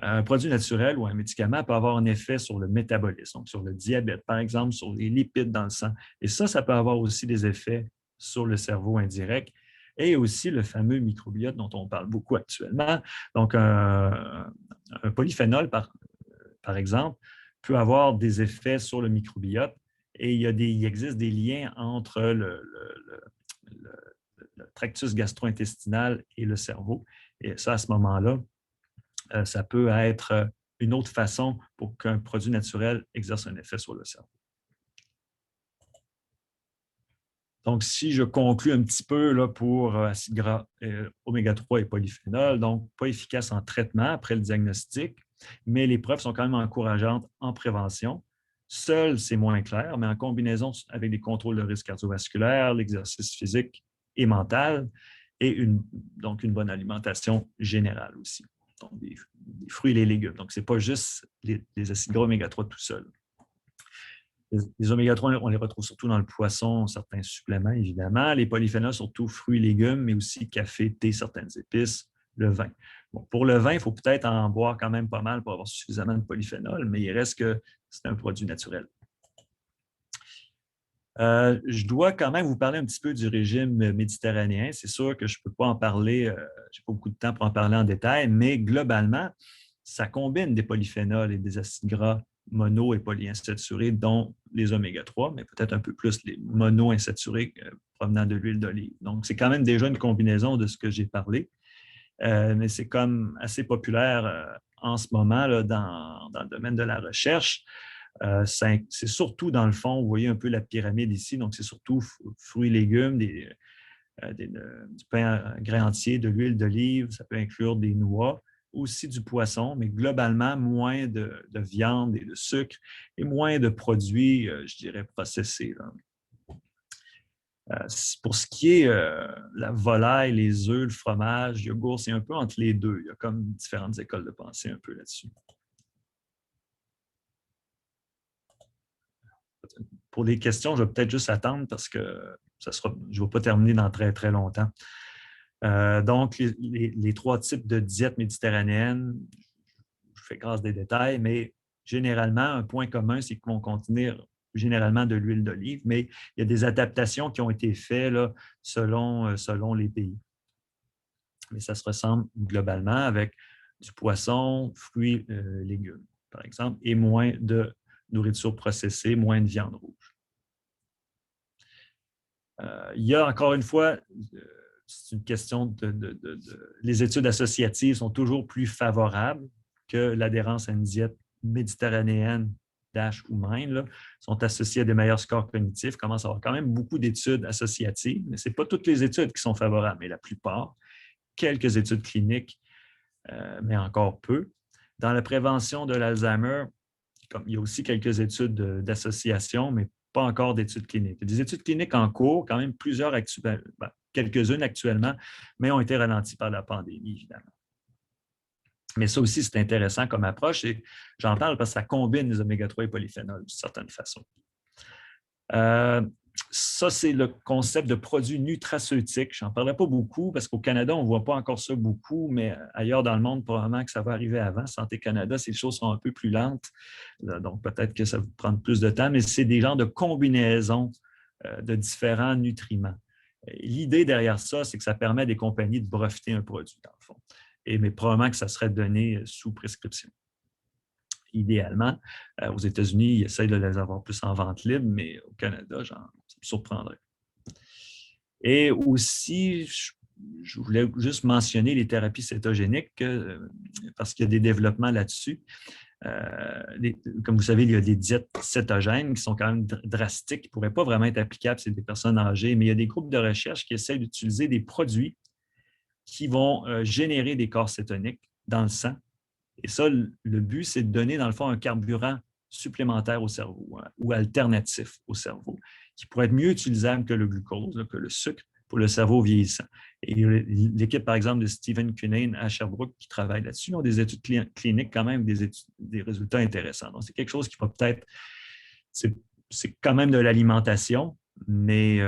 Un produit naturel ou un médicament peut avoir un effet sur le métabolisme, donc sur le diabète, par exemple, sur les lipides dans le sang. Et ça peut avoir aussi des effets sur le cerveau indirect et aussi le fameux microbiote dont on parle beaucoup actuellement. Donc, un polyphénol, par exemple, peut avoir des effets sur le microbiote et il existe des liens entre le tractus gastro-intestinal et le cerveau. Et ça, à ce moment-là, ça peut être une autre façon pour qu'un produit naturel exerce un effet sur le cerveau. Donc, si je conclue un petit peu là, pour acides gras, oméga 3 et polyphénol, donc pas efficace en traitement après le diagnostic, mais les preuves sont quand même encourageantes en prévention. Seul, c'est moins clair, mais en combinaison avec des contrôles de risque cardiovasculaire, l'exercice physique et mental, et donc une bonne alimentation générale aussi. Donc, des fruits et les légumes. Donc, ce n'est pas juste les acides gras oméga 3 tout seuls. Les oméga 3, on les retrouve surtout dans le poisson, certains suppléments, évidemment. Les polyphénols, surtout fruits et légumes, mais aussi café, thé, certaines épices, le vin. Bon, pour le vin, il faut peut-être en boire quand même pas mal pour avoir suffisamment de polyphénol, mais il reste que c'est un produit naturel. Je dois quand même vous parler un petit peu du régime méditerranéen. C'est sûr que je ne peux pas en parler, je n'ai pas beaucoup de temps pour en parler en détail, mais globalement, ça combine des polyphénols et des acides gras mono et polyinsaturés, dont les oméga 3, mais peut-être un peu plus les monoinsaturés provenant de l'huile d'olive. Donc, c'est quand même déjà une combinaison de ce que j'ai parlé, mais c'est comme assez populaire en ce moment là, dans le domaine de la recherche. C'est surtout, dans le fond, vous voyez un peu la pyramide ici, donc c'est surtout fruits et légumes, du pain grain entier, de l'huile d'olive, ça peut inclure des noix, aussi du poisson, mais globalement, moins de viande et de sucre et moins de produits, je dirais, processés. Pour ce qui est la volaille, les œufs, le fromage, le yogourt, c'est un peu entre les deux. Il y a comme différentes écoles de pensée un peu là-dessus. Pour les questions, je vais peut-être juste attendre parce que je ne vais pas terminer dans très, très longtemps. Donc, les trois types de diète méditerranéenne, je fais grâce des détails, mais généralement, un point commun, c'est qu'ils vont contenir généralement de l'huile d'olive, mais il y a des adaptations qui ont été faites là, selon les pays. Mais ça se ressemble globalement avec du poisson, fruits, légumes, par exemple, et moins de nourriture processée, moins de viande rouge. Il y a encore une fois, c'est une question les études associatives sont toujours plus favorables que l'adhérence à une diète méditerranéenne, DASH ou MIND, là, sont associées à des meilleurs scores cognitifs. Il commence à avoir quand même beaucoup d'études associatives, mais ce n'est pas toutes les études qui sont favorables, mais la plupart. Quelques études cliniques, mais encore peu. Dans la prévention de l'Alzheimer, il y a aussi quelques études d'association, mais pas encore d'études cliniques. Il y a des études cliniques en cours, quand même plusieurs quelques-unes actuellement, mais ont été ralenties par la pandémie, évidemment. Mais ça aussi, c'est intéressant comme approche et j'en parle parce que ça combine les oméga 3 et polyphénols d'une certaine façon. Ça, c'est le concept de produits nutraceutiques. Je n'en parlerai pas beaucoup parce qu'au Canada, on ne voit pas encore ça beaucoup, mais ailleurs dans le monde, probablement que ça va arriver avant. Santé Canada, ces choses sont un peu plus lentes, donc peut-être que ça va prendre plus de temps, mais c'est des genres de combinaisons de différents nutriments. L'idée derrière ça, c'est que ça permet à des compagnies de breveter un produit, dans le fond. Mais probablement que ça serait donné sous prescription. Idéalement, aux États-Unis, ils essayent de les avoir plus en vente libre, mais au Canada, ça me surprendrait. Et aussi, je voulais juste mentionner les thérapies cétogéniques parce qu'il y a des développements là-dessus. Comme vous savez, il y a des diètes cétogènes qui sont quand même drastiques, qui ne pourraient pas vraiment être applicables sur des personnes âgées, mais il y a des groupes de recherche qui essaient d'utiliser des produits qui vont générer des corps cétoniques dans le sang. Et ça, le but, c'est de donner, dans le fond, un carburant supplémentaire au cerveau ou alternatif au cerveau, qui pourrait être mieux utilisable que le glucose, que le sucre, pour le cerveau vieillissant. Et l'équipe, par exemple, de Stephen Cunnane à Sherbrooke qui travaille là-dessus, ont des études cliniques quand même, des résultats intéressants. Donc, c'est quelque chose qui va peut-être, c'est quand même de l'alimentation, mais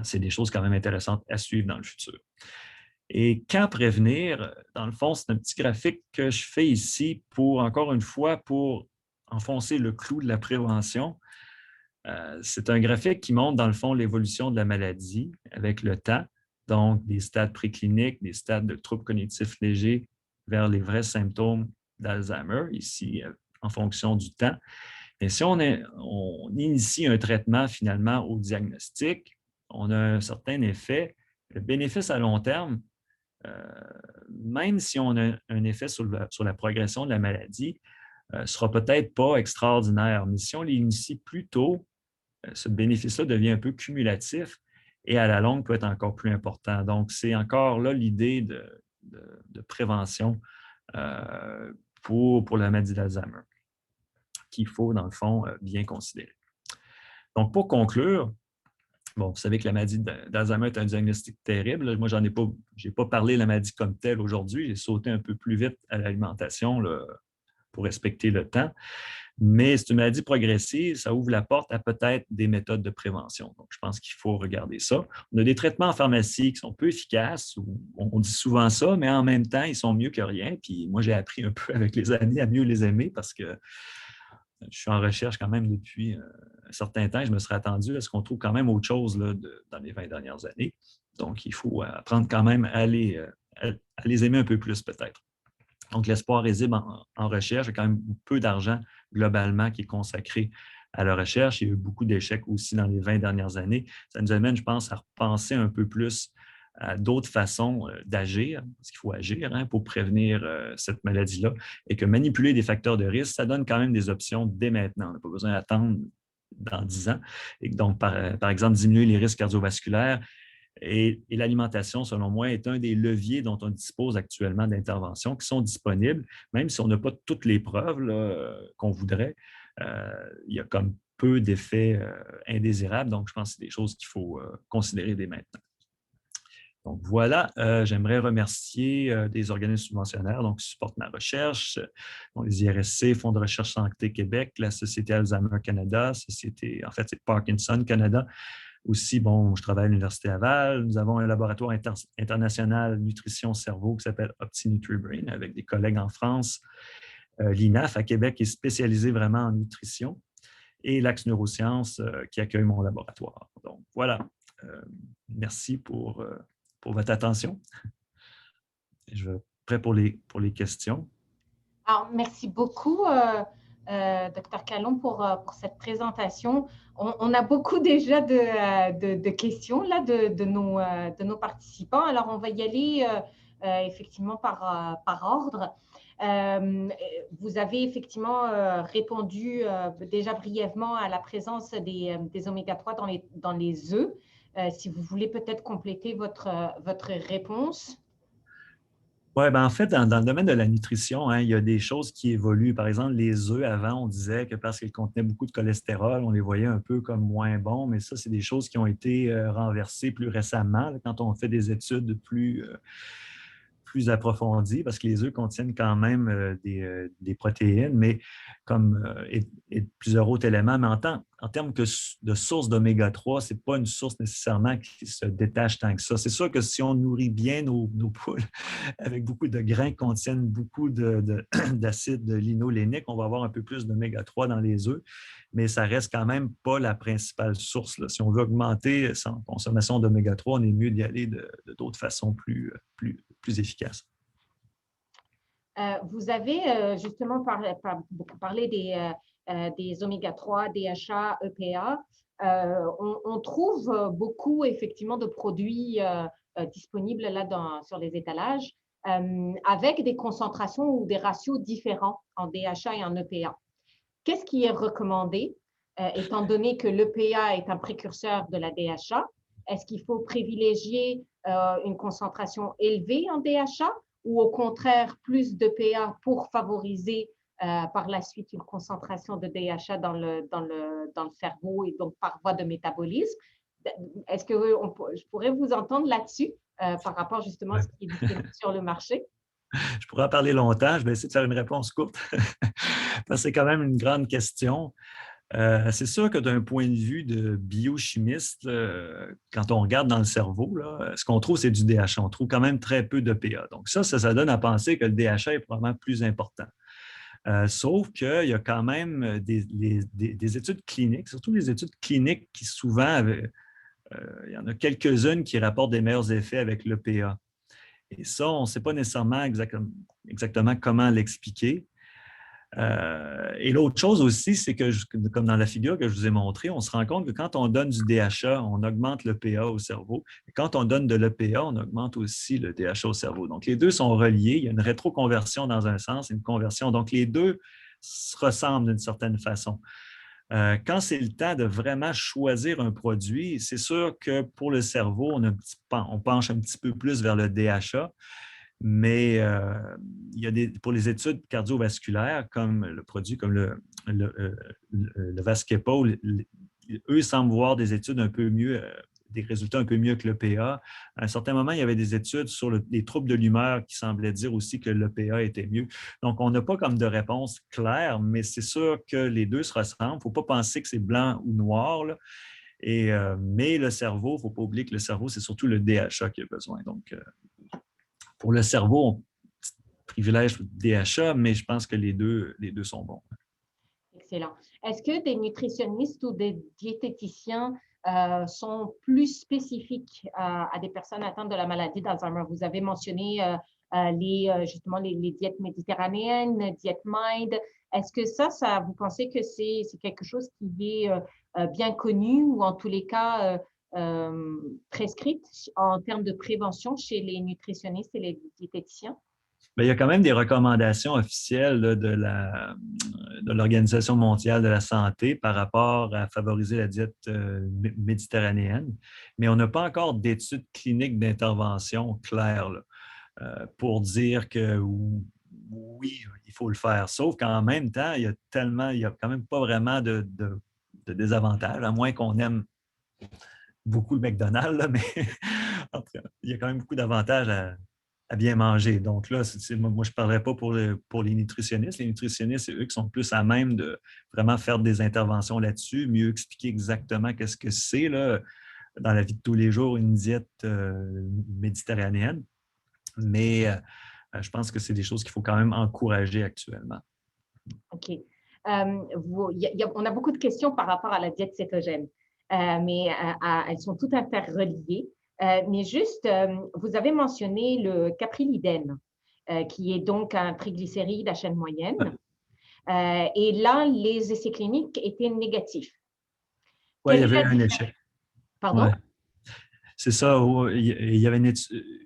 c'est des choses quand même intéressantes à suivre dans le futur. Et quand prévenir, dans le fond, c'est un petit graphique que je fais ici pour, encore une fois, pour enfoncer le clou de la prévention. C'est un graphique qui montre, dans le fond, l'évolution de la maladie avec le temps, donc des stades précliniques, des stades de troubles cognitifs légers vers les vrais symptômes d'Alzheimer, ici, en fonction du temps. Et si on initie un traitement, finalement, au diagnostic, on a un certain effet. Le bénéfice à long terme, même si on a un effet sur la progression de la maladie, ne sera peut-être pas extraordinaire. Mais si on l'initie plus tôt, ce bénéfice-là devient un peu cumulatif et à la longue peut être encore plus important. Donc, c'est encore là l'idée de prévention pour la maladie d'Alzheimer qu'il faut, dans le fond, bien considérer. Donc, pour conclure, bon, vous savez que la maladie d'Alzheimer est un diagnostic terrible. Moi, je n'ai pas parlé de la maladie comme telle aujourd'hui. J'ai sauté un peu plus vite à l'alimentation pour respecter le temps. Mais c'est une maladie progressive, ça ouvre la porte à peut-être des méthodes de prévention. Donc, je pense qu'il faut regarder ça. On a des traitements en pharmacie qui sont peu efficaces, on dit souvent ça, mais en même temps, ils sont mieux que rien. Puis moi, j'ai appris un peu avec les années à mieux les aimer parce que je suis en recherche quand même depuis un certain temps. Je me serais attendu à ce qu'on trouve quand même autre chose là, dans les 20 dernières années. Donc, il faut apprendre quand même à les aimer un peu plus peut-être. Donc, l'espoir réside en recherche. Il y a quand même peu d'argent globalement qui est consacré à la recherche. Il y a eu beaucoup d'échecs aussi dans les 20 dernières années. Ça nous amène, je pense, à repenser un peu plus à d'autres façons d'agir, parce qu'il faut agir pour prévenir cette maladie-là, et que manipuler des facteurs de risque, ça donne quand même des options dès maintenant. On n'a pas besoin d'attendre dans 10 ans. Et donc, par exemple, diminuer les risques cardiovasculaires. Et l'alimentation, selon moi, est un des leviers dont on dispose actuellement d'interventions qui sont disponibles, même si on n'a pas toutes les preuves qu'on voudrait. Il y a comme peu d'effets indésirables, donc je pense que c'est des choses qu'il faut considérer dès maintenant. Donc voilà, j'aimerais remercier des organismes subventionnaires qui supportent ma recherche, dont les IRSC, Fonds de recherche santé Québec, la Société Alzheimer Canada, en fait, c'est Parkinson Canada. Aussi, bon, je travaille à l'Université Laval. Nous avons un laboratoire international nutrition cerveau qui s'appelle OptiNutriBrain avec des collègues en France. L'INAF à Québec est spécialisé vraiment en nutrition et l'Axe Neurosciences qui accueille mon laboratoire. Donc, voilà. Merci pour votre attention. Je vais prêt pour les questions. Alors, merci beaucoup, Dr. Callon, pour cette présentation. On a beaucoup déjà de questions là, de nos participants. Alors, on va y aller effectivement par ordre. Vous avez effectivement répondu déjà brièvement à la présence des oméga-3 dans les œufs. Si vous voulez peut-être compléter votre réponse. Oui, ben en fait, dans le domaine de la nutrition, il y a des choses qui évoluent. Par exemple, les œufs, avant, on disait que parce qu'ils contenaient beaucoup de cholestérol, on les voyait un peu comme moins bons, mais ça, c'est des choses qui ont été renversées plus récemment, là, quand on fait des études plus approfondies, parce que les œufs contiennent quand même des protéines, mais et plusieurs autres éléments. Mais en termes de source d'oméga 3, ce n'est pas une source nécessairement qui se détache tant que ça. C'est sûr que si on nourrit bien nos poules avec beaucoup de grains qui contiennent beaucoup d'acide linolénique, on va avoir un peu plus d'oméga 3 dans les œufs, mais ça reste quand même pas la principale source, là. Si on veut augmenter sa consommation d'oméga 3, on est mieux d'y aller d'autres façons plus efficaces. Vous avez justement beaucoup parlé des oméga 3, DHA, EPA. On trouve beaucoup effectivement de produits disponibles là sur les étalages avec des concentrations ou des ratios différents en DHA et en EPA. Qu'est-ce qui est recommandé étant donné que l'EPA est un précurseur de la DHA? Est-ce qu'il faut privilégier une concentration élevée en DHA ou au contraire plus d'EPA pour favoriser par la suite une concentration de DHA dans le cerveau et donc par voie de métabolisme? est-ce que je pourrais vous entendre là-dessus par rapport justement à Ouais. ce qui est disponible sur le marché? Je pourrais en parler longtemps. Je vais essayer de faire une réponse courte parce que c'est quand même une grande question. C'est sûr que d'un point de vue de biochimiste, quand on regarde dans le cerveau, là, ce qu'on trouve, c'est du DHA. On trouve quand même très peu d'EPA. Donc ça donne à penser que le DHA est probablement plus important. Sauf qu'il y a quand même des études cliniques, surtout les études cliniques qui souvent, il y en a quelques-unes qui rapportent des meilleurs effets avec l'EPA. Et ça, on ne sait pas nécessairement exactement comment l'expliquer. Et l'autre chose aussi, c'est que, comme dans la figure que je vous ai montrée, on se rend compte que quand on donne du DHA, on augmente l'EPA au cerveau. Et quand on donne de l'EPA, on augmente aussi le DHA au cerveau. Donc, les deux sont reliés. Il y a une rétroconversion dans un sens et une conversion. Donc, les deux se ressemblent d'une certaine façon. Quand c'est le temps de vraiment choisir un produit, c'est sûr que pour le cerveau, on penche un petit peu plus vers le DHA. Mais il y a pour les études cardiovasculaires, comme le produit comme le Vascepa, eux semblent voir des études un peu mieux, des résultats un peu mieux que l'EPA. À un certain moment, il y avait des études sur les troubles de l'humeur qui semblaient dire aussi que l'EPA était mieux. Donc, on n'a pas comme de réponse claire, mais c'est sûr que les deux se ressemblent. Il ne faut pas penser que c'est blanc ou noir, là. Mais le cerveau, il ne faut pas oublier que le cerveau, c'est surtout le DHA qui a besoin. Donc, pour le cerveau, on privilège le DHA, mais je pense que les deux sont bons. Excellent. Est-ce que des nutritionnistes ou des diététiciens sont plus spécifiques à des personnes atteintes de la maladie d'Alzheimer? Vous avez mentionné justement les diètes méditerranéennes, diète MIND. Est-ce que ça, vous pensez que c'est quelque chose qui est bien connu ou en tous les cas prescrite en termes de prévention chez les nutritionnistes et les diététiciens? Bien, il y a quand même des recommandations officielles là, de l'Organisation mondiale de la santé par rapport à favoriser la diète méditerranéenne, mais on n'a pas encore d'études cliniques d'intervention claires là, pour dire que oui, il faut le faire. Sauf qu'en même temps, il y a quand même pas vraiment de désavantages, à moins qu'on aime beaucoup le McDonald's, là, mais il y a quand même beaucoup d'avantages à bien manger. Donc là, moi, je ne parlerai pas pour les nutritionnistes. Les nutritionnistes, c'est eux qui sont plus à même de vraiment faire des interventions là-dessus, mieux expliquer exactement qu'est-ce que c'est là, dans la vie de tous les jours, une diète méditerranéenne. Mais je pense que c'est des choses qu'il faut quand même encourager actuellement. OK. On a beaucoup de questions par rapport à la diète cétogène, mais elles sont toutes interreliées. Mais juste, vous avez mentionné le caprilidène, qui est donc un triglycéride à chaîne moyenne. Et là, les essais cliniques étaient négatifs. Oui, il y Quelle est avait la un différence? échec. Pardon? Ouais. C'est ça. Il y avait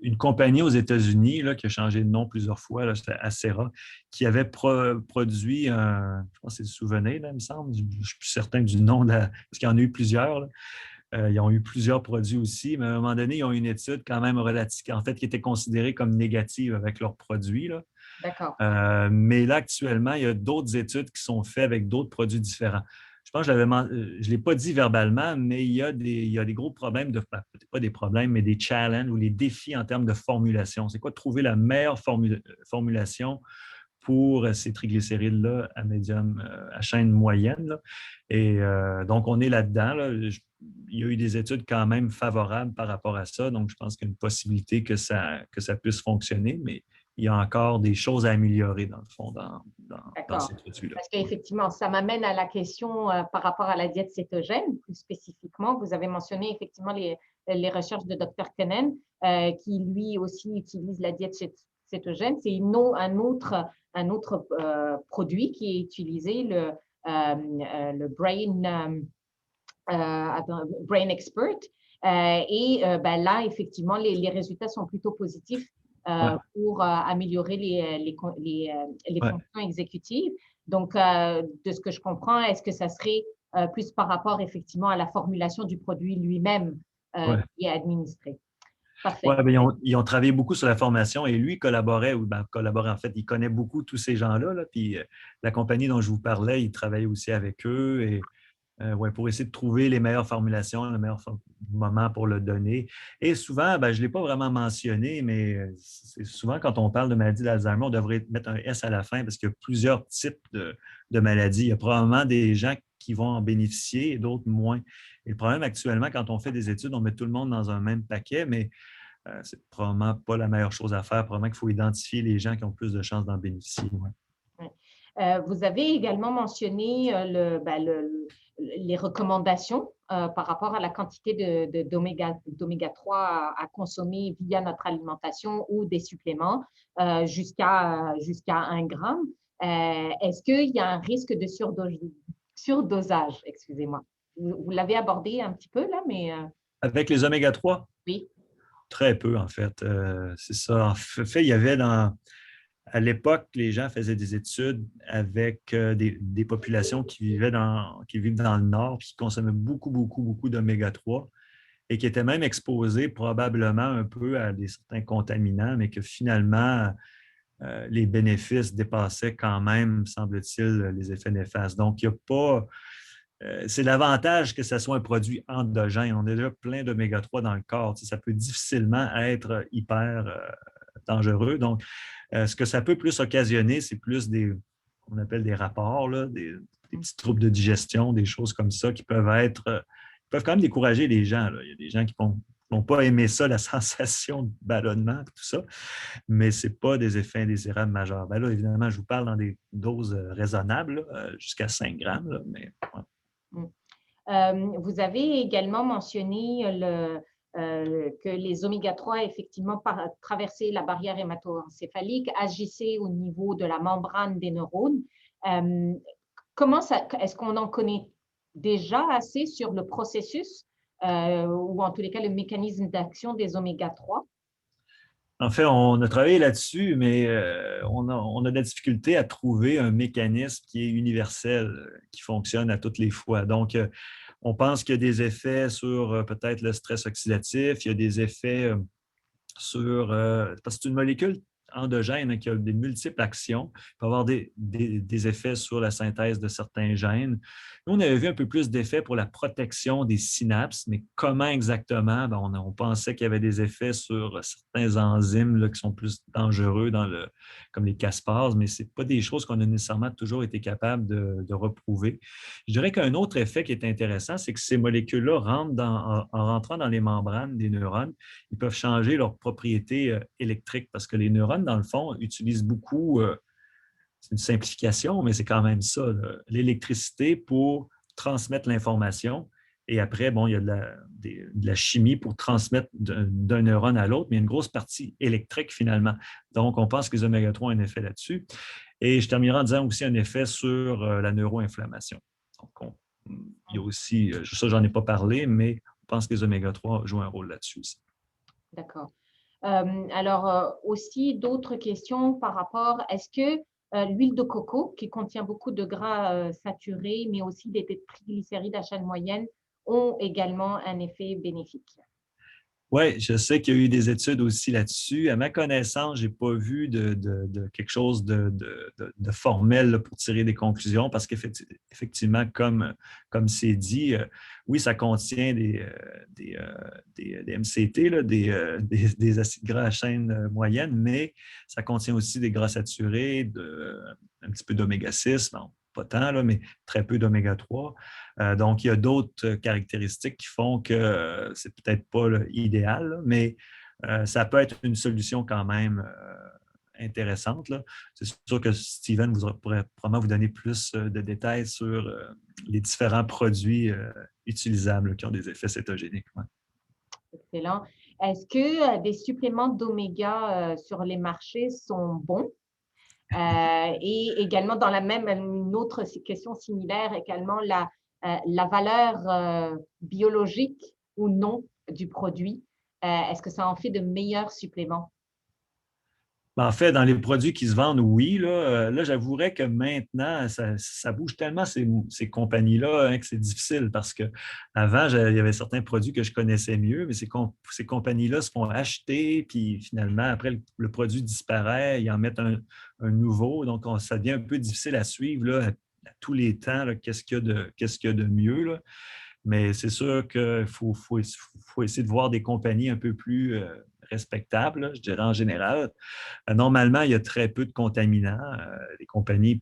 une compagnie aux États-Unis là, qui a changé de nom plusieurs fois, là, c'était Acera, qui avait produit je pense que c'est du Souvenir, là, il me semble. Je ne suis plus certain du nom, parce qu'il y en a eu plusieurs. Là. Ils ont eu plusieurs produits aussi, mais à un moment donné, ils ont eu une étude quand même relative, en fait, qui était considérée comme négative avec leurs produits. Là. D'accord. Mais là, actuellement, il y a d'autres études qui sont faites avec d'autres produits différents. Je pense que je ne l'ai pas dit verbalement, mais il y a des gros problèmes, peut-être pas des problèmes, mais des challenges ou les défis en termes de formulation. C'est quoi de trouver la meilleure formulation pour ces triglycérides-là à médium, à chaîne moyenne. Là. Et donc, on est là-dedans. Là. Il y a eu des études quand même favorables par rapport à ça. Donc, je pense qu'il y a une possibilité que ça puisse fonctionner, mais il y a encore des choses à améliorer, dans le fond, dans ces produits-là. Parce qu'effectivement, ça m'amène à la question par rapport à la diète cétogène, plus spécifiquement. Vous avez mentionné effectivement les recherches de Dr. Kenen, qui lui aussi utilise la diète cétogène. C'est un autre produit qui est utilisé, le Brain Expert. Ben là, effectivement, les résultats sont plutôt positifs pour améliorer les fonctions exécutives. Donc, de ce que je comprends, est-ce que ça serait plus par rapport effectivement à la formulation du produit lui-même qui est administré? Parfait. Oui, ils ont travaillé beaucoup sur la formation et lui collaborait en fait, il connaît beaucoup tous ces gens-là. Là, puis la compagnie dont je vous parlais, il travaillait aussi avec eux. Et Ouais, pour essayer de trouver les meilleures formulations, le meilleur moment pour le donner. Et souvent, ben, je ne l'ai pas vraiment mentionné, mais c'est souvent quand on parle de maladie d'Alzheimer, on devrait mettre un S à la fin parce qu'il y a plusieurs types de maladies. Il y a probablement des gens qui vont en bénéficier et d'autres moins. Et le problème actuellement, quand on fait des études, on met tout le monde dans un même paquet, mais c'est probablement pas la meilleure chose à faire. Probablement qu'il faut identifier les gens qui ont plus de chances d'en bénéficier. Ouais. Vous avez également mentionné les recommandations par rapport à la quantité d'oméga 3 à consommer via notre alimentation ou des suppléments jusqu'à 1 gramme. Est-ce qu'il y a un risque de surdosage? Excusez-moi. Vous l'avez abordé un petit peu là, mais… Avec les oméga 3? Oui. Très peu, en fait. C'est ça. En fait, il y avait à l'époque, les gens faisaient des études avec des populations qui vivent dans le Nord, puis qui consommaient beaucoup, beaucoup, beaucoup d'oméga 3 et qui étaient même exposés probablement un peu à certains contaminants, mais que finalement, les bénéfices dépassaient quand même, semble-t-il, les effets néfastes. Donc, il n'y a pas… c'est l'avantage que ce soit un produit endogène. On a déjà plein d'oméga 3 dans le corps. Ça peut difficilement être hyper dangereux. Donc, ce que ça peut plus occasionner, c'est plus on appelle des rapports, là, des petits troubles de digestion, des choses comme ça qui peuvent peuvent quand même décourager les gens. Là. Il y a des gens qui n'ont pas aimé ça, la sensation de ballonnement, tout ça, mais ce n'est pas des effets indésirables majeurs. Ben là, évidemment, je vous parle dans des doses raisonnables, jusqu'à 5 grammes, là, mais ouais. Vous avez également mentionné que les oméga 3, effectivement, traversaient la barrière hémato-encéphalique, agissaient au niveau de la membrane des neurones. Est-ce qu'on en connaît déjà assez sur le processus ou en tous les cas le mécanisme d'action des oméga 3? En fait, on a travaillé là-dessus, mais on a de la difficulté à trouver un mécanisme qui est universel, qui fonctionne à toutes les fois. Donc, on pense qu'il y a des effets sur peut-être le stress oxydatif, il y a des effets sur… parce que c'est une molécule endogène qui a des multiples actions, il peut avoir des effets sur la synthèse de certains gènes. Nous, on avait vu un peu plus d'effets pour la protection des synapses, mais comment exactement? Ben, on pensait qu'il y avait des effets sur certains enzymes là, qui sont plus dangereux comme les caspases, mais ce n'est pas des choses qu'on a nécessairement toujours été capable de reprouver. Je dirais qu'un autre effet qui est intéressant, c'est que ces molécules-là en rentrant dans les membranes des neurones, ils peuvent changer leurs propriétés électriques parce que les neurones, dans le fond, utilisent beaucoup, c'est une simplification, mais c'est quand même ça, l'électricité pour transmettre l'information. Et après, bon, il y a de la chimie pour transmettre d'un neurone à l'autre, mais il y a une grosse partie électrique finalement. Donc, on pense que les oméga 3 ont un effet là-dessus. Et je terminerai en disant aussi un effet sur la neuroinflammation. Donc, il y a aussi, ça, j'en ai pas parlé, mais on pense que les oméga 3 jouent un rôle là-dessus aussi. D'accord. Alors, aussi d'autres questions par rapport, est-ce que l'huile de coco, qui contient beaucoup de gras saturés, mais aussi des triglycérides à chaîne moyenne, ont également un effet bénéfique? Oui, je sais qu'il y a eu des études aussi là-dessus. À ma connaissance, je n'ai pas vu de quelque chose de formel là, pour tirer des conclusions parce qu'effectivement, comme c'est dit, oui, ça contient des MCT, là, des acides gras à chaîne moyenne, mais ça contient aussi des gras saturés, un petit peu d'oméga 6, bon, pas tant, là, mais très peu d'oméga 3. Donc, il y a d'autres caractéristiques qui font que c'est peut-être pas idéal, là, mais ça peut être une solution quand même intéressante. Là. C'est sûr que Steven pourrait probablement vous donner plus de détails sur les différents produits utilisables là, qui ont des effets cétogéniques. Ouais. Excellent. Est-ce que des suppléments d'oméga sur les marchés sont bons? Et également, dans une autre question similaire, également la valeur biologique ou non du produit. Est-ce que ça en fait de meilleurs suppléments? En fait, dans les produits qui se vendent, oui. Là j'avouerais que maintenant, ça bouge tellement ces compagnies-là hein, que c'est difficile parce qu'avant, il y avait certains produits que je connaissais mieux, mais ces compagnies-là se font acheter, puis finalement, après, le produit disparaît, ils en mettent un nouveau. Donc, ça devient un peu difficile à suivre. Là. à tous les temps, là, qu'est-ce qu'il y a de mieux, là. Mais c'est sûr qu'il faut essayer de voir des compagnies un peu plus respectables, là, je dirais en général. Normalement, il y a très peu de contaminants. Les compagnies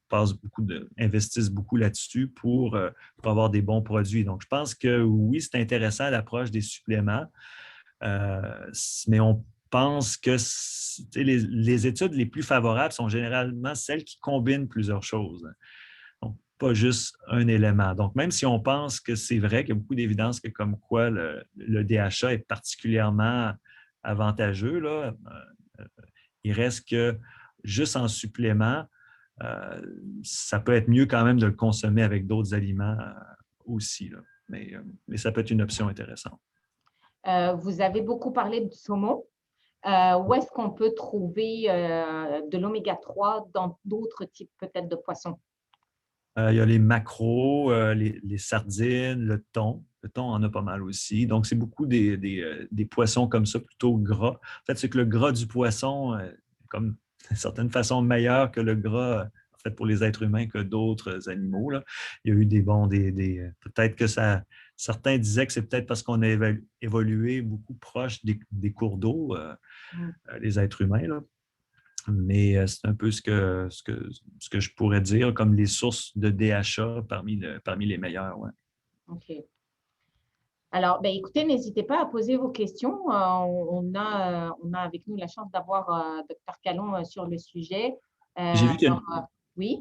investissent beaucoup là-dessus pour avoir des bons produits. Donc, je pense que oui, c'est intéressant l'approche des suppléments, euh, mais on pense que les études les plus favorables sont généralement celles qui combinent plusieurs choses. Donc, pas juste un élément. Donc, même si on pense que c'est vrai qu'il y a beaucoup d'évidence que comme quoi le DHA est particulièrement avantageux, là, il reste que juste en supplément, euh, ça peut être mieux quand même de le consommer avec d'autres aliments aussi, là. Mais ça peut être une option intéressante. Vous avez beaucoup parlé du saumon. Où est-ce qu'on peut trouver de l'oméga 3 dans d'autres types peut-être de poissons? Il y a les maquereaux, les sardines, le thon. Le thon en a pas mal aussi. Donc, c'est beaucoup des poissons comme ça, plutôt gras. En fait, c'est que le gras du poisson est comme d'une certaine façon meilleur que le gras, en fait, pour les êtres humains que d'autres animaux, là. Il y a eu peut-être que ça. Certains disaient que c'est peut-être parce qu'on a évolué beaucoup proche des cours d'eau, les êtres humains, là. Mais c'est un peu ce que je pourrais dire comme les sources de DHA parmi les meilleures. Ouais. OK. Alors, ben, écoutez, n'hésitez pas à poser vos questions. On a avec nous la chance d'avoir Dr. Calon sur le sujet. J'ai vu Alors, oui.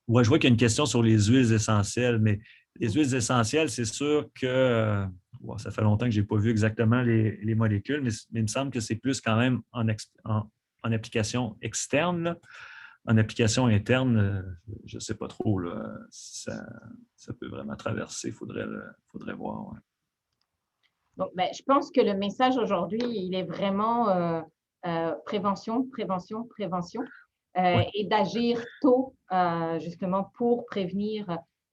ouais, je vois qu'il y a une question sur les huiles essentielles, mais les huiles essentielles, c'est sûr que bon, ça fait longtemps que je n'ai pas vu exactement les molécules, mais il me semble que c'est plus quand même en application externe, là. En application interne, je ne sais pas trop, là, ça peut vraiment traverser. Faudrait voir. Ouais. Donc, ben, je pense que le message aujourd'hui, il est vraiment prévention, prévention, prévention Ouais. et d'agir tôt justement pour prévenir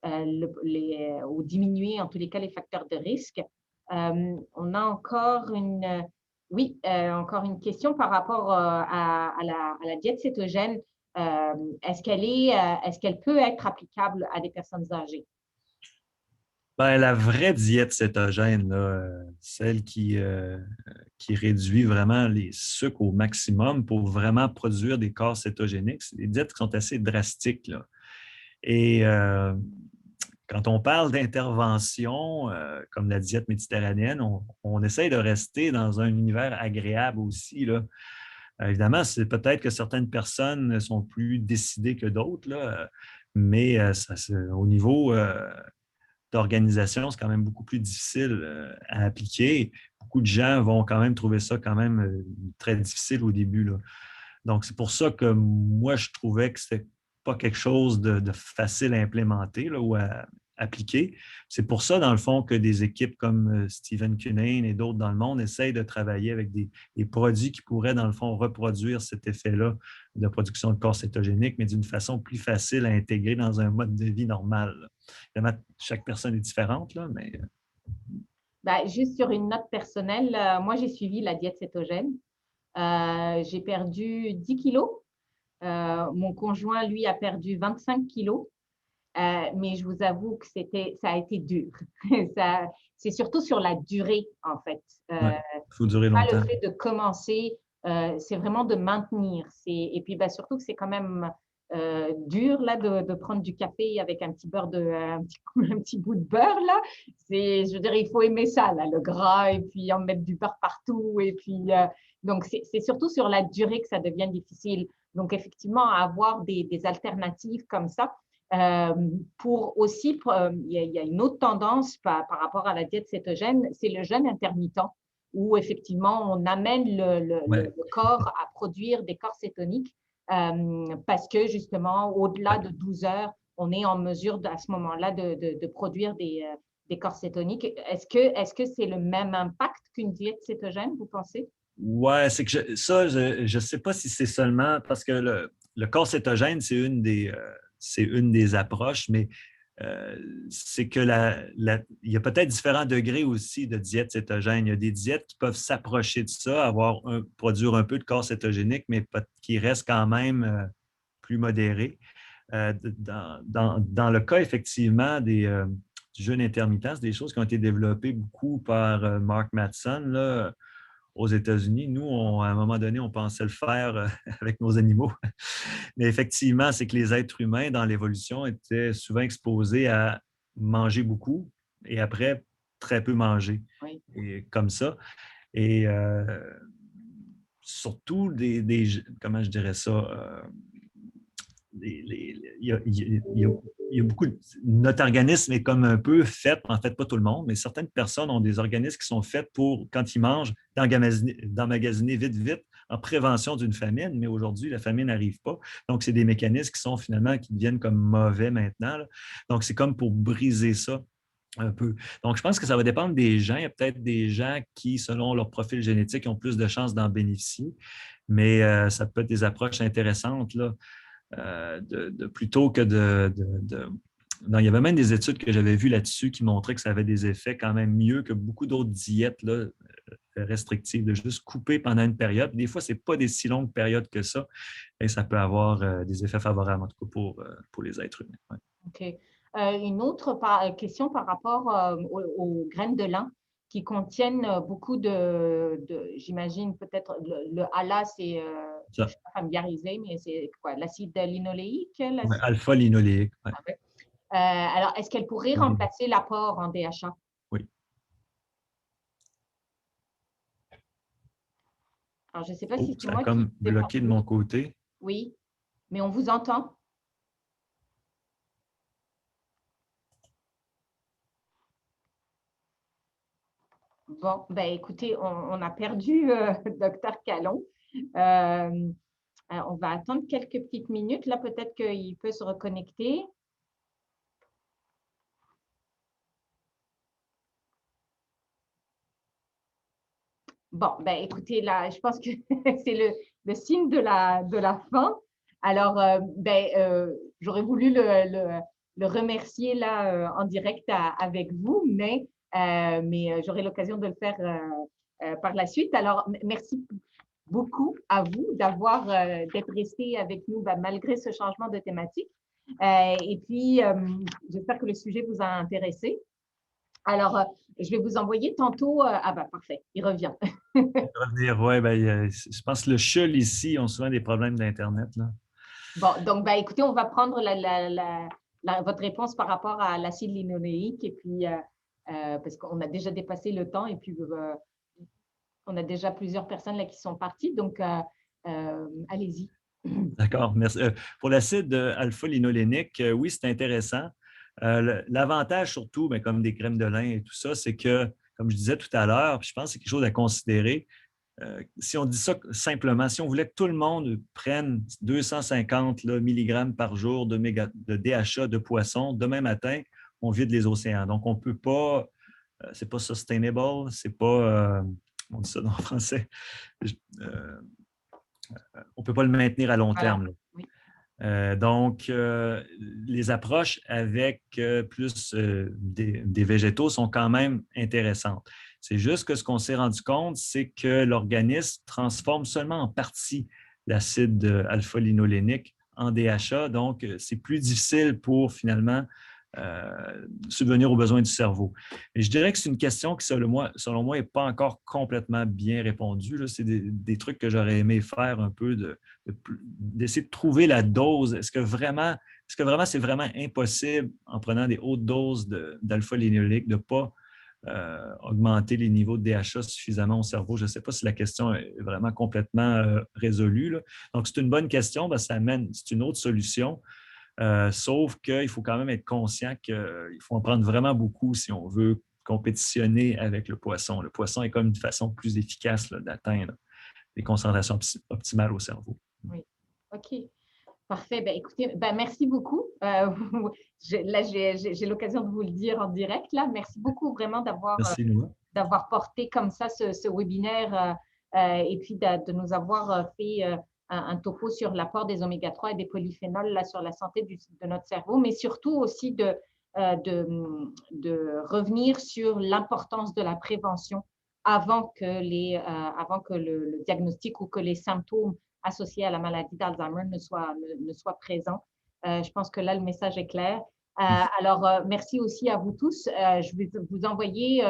ou diminuer en tous les cas les facteurs de risque. On a encore une question par rapport à la diète cétogène. Est-ce qu'elle peut être applicable à des personnes âgées? Ben, la vraie diète cétogène, là, celle qui réduit vraiment les sucres au maximum pour vraiment produire des corps cétogéniques, c'est des diètes qui sont assez drastiques, là. Et quand on parle d'intervention, comme la diète méditerranéenne, on essaye de rester dans un univers agréable aussi, là. Évidemment, c'est peut-être que certaines personnes sont plus décidées que d'autres, là, mais au niveau d'organisation, c'est quand même beaucoup plus difficile à appliquer. Beaucoup de gens vont quand même trouver ça quand même très difficile au début, là. Donc, c'est pour ça que moi, je trouvais que c'était pas quelque chose de facile à implémenter là, ou à appliquer. C'est pour ça, dans le fond, que des équipes comme Stephen Cunnane et d'autres dans le monde essayent de travailler avec des produits qui pourraient, dans le fond, reproduire cet effet-là de production de corps cétogénique, mais d'une façon plus facile à intégrer dans un mode de vie normal, là. Évidemment, chaque personne est différente, là, mais Ben, juste sur une note personnelle, moi, j'ai suivi la diète cétogène. J'ai perdu 10 kilos. Mon conjoint, lui, a perdu 25 kilos. Mais je vous avoue que ça a été dur. C'est surtout sur la durée, en fait. ouais, il faut durer Pas le longtemps. fait de commencer, c'est vraiment de maintenir. Et puis, bah, surtout que c'est quand même dur là, de prendre du café avec un petit beurre un petit bout de beurre. Là. Je veux dire, il faut aimer ça, là, le gras, et puis en mettre du beurre partout. Et puis, donc, c'est surtout sur la durée que ça devient difficile. Donc, effectivement, avoir des alternatives comme ça. Pour aussi, il y a une autre tendance par rapport à la diète cétogène, c'est le jeûne intermittent où effectivement on amène Ouais. le corps à produire des corps cétoniques parce que justement, au-delà de 12 heures, on est en mesure à ce moment-là de produire des corps cétoniques. Est-ce que c'est le même impact qu'une diète cétogène, vous pensez? Ouais, c'est que je ne sais pas si c'est seulement parce que le corps cétogène, c'est une des approches, mais euh, c'est que il y a peut-être différents degrés aussi de diète cétogène. Il y a des diètes qui peuvent s'approcher de ça, produire un peu de corps cétogénique, mais qui restent quand même plus modérés. Dans le cas, effectivement, du jeûne intermittent, c'est des choses qui ont été développées beaucoup par Mark Mattson là, aux États-Unis. Nous, à un moment donné, on pensait le faire avec nos animaux. Mais effectivement, c'est que les êtres humains, dans l'évolution, étaient souvent exposés à manger beaucoup et après, très peu manger. Oui. Et comme ça. Et surtout comment je dirais ça, il y a beaucoup notre organisme est comme un peu fait, en fait, pas tout le monde, mais certaines personnes ont des organismes qui sont faits pour, quand ils mangent, d'emmagasiner vite, vite, en prévention d'une famine, mais aujourd'hui, la famine n'arrive pas. Donc, c'est des mécanismes qui sont finalement, qui deviennent comme mauvais maintenant, là. Donc, c'est comme pour briser ça un peu. Donc, je pense que ça va dépendre des gens. Il y a peut-être des gens qui, selon leur profil génétique, ont plus de chances d'en bénéficier, mais ça peut être des approches intéressantes, là. Plutôt que Non, il y avait même des études que j'avais vues là-dessus qui montraient que ça avait des effets quand même mieux que beaucoup d'autres diètes là, restrictives, de juste couper pendant une période. Des fois, ce n'est pas des si longues périodes que ça, et ça peut avoir des effets favorables, en tout cas pour les êtres humains. Ouais. OK. Une autre question par rapport aux graines de lin qui contiennent beaucoup j'imagine peut-être le ALA, c'est, je ne Ça, suis pas familiarisée, mais c'est quoi? L'acide linoléique? ouais, alpha-linoléique. Ouais. Ah ouais. Alors, est-ce qu'elle pourrait remplacer l'apport en DHA? Oui. Alors, je ne sais pas Oh, si c'est ça a moi qui comme bloqué de mon côté. Oui, mais on vous entend. Bon, ben écoutez, on a perdu Dr. Callon. On va attendre quelques petites minutes. Là, peut-être qu'il peut se reconnecter. Bon, ben écoutez, là, je pense que c'est le signe de la fin. Alors, j'aurais voulu le remercier là en direct avec vous, mais j'aurai l'occasion de le faire par la suite. Alors, merci beaucoup à vous d'être resté avec nous malgré ce changement de thématique. Et puis, j'espère que le sujet vous a intéressé. Alors, je vais vous envoyer tantôt. Ah, ben, parfait, il revient. Revenir, ouais, ben, je pense que le CHUL ici ont souvent des problèmes d'Internet, là. Bon, donc, écoutez, on va prendre votre réponse par rapport à l'acide linoléique et puis, parce qu'on a déjà dépassé le temps et puis, on a déjà plusieurs personnes là qui sont parties. Donc, allez-y. D'accord, merci. Pour l'acide alpha-linolénique, oui, c'est intéressant. L'avantage surtout, ben, comme des crèmes de lin et tout ça, c'est que, comme je disais tout à l'heure, je pense que c'est quelque chose à considérer. Si on dit ça simplement, si on voulait que tout le monde prenne 250 milligrammes par jour de DHA de poisson, demain matin, on vide les océans. Donc, on ne peut pas, c'est pas sustainable, c'est pas, on dit ça en français, on ne peut pas le maintenir à long Voilà. terme, là. Oui. Donc, les approches avec plus des végétaux sont quand même intéressantes. C'est juste que ce qu'on s'est rendu compte, c'est que l'organisme transforme seulement en partie l'acide alpha-linolénique en DHA. Donc, c'est plus difficile pour finalement subvenir aux besoins du cerveau. Et je dirais que c'est une question qui, selon moi, n'est pas encore complètement bien répondue. C'est des trucs que j'aurais aimé faire un peu d'essayer de trouver la dose. Est-ce que vraiment c'est vraiment impossible, en prenant des hautes doses d'alpha-linolénique, de ne pas augmenter les niveaux de DHA suffisamment au cerveau? Je ne sais pas si la question est vraiment complètement résolue, là. Donc, c'est une bonne question. C'est une autre solution. Sauf qu'il faut quand même être conscient qu'il faut en prendre vraiment beaucoup si on veut compétitionner avec le poisson. Le poisson est comme une façon plus efficace d'atteindre des concentrations optimales au cerveau. Oui. OK. Parfait. Écoutez, merci beaucoup. Là, j'ai l'occasion de vous le dire en direct. Là. Merci beaucoup vraiment Merci, Noah. d'avoir porté comme ça ce webinaire et puis de nous avoir fait un topo sur l'apport des oméga-3 et des polyphénols là, sur la santé de notre cerveau, mais surtout aussi de revenir sur l'importance de la prévention avant que le diagnostic ou que les symptômes associés à la maladie d'Alzheimer ne soient présents. Je pense que là, le message est clair. Alors, merci aussi à vous tous. Je vais vous envoyer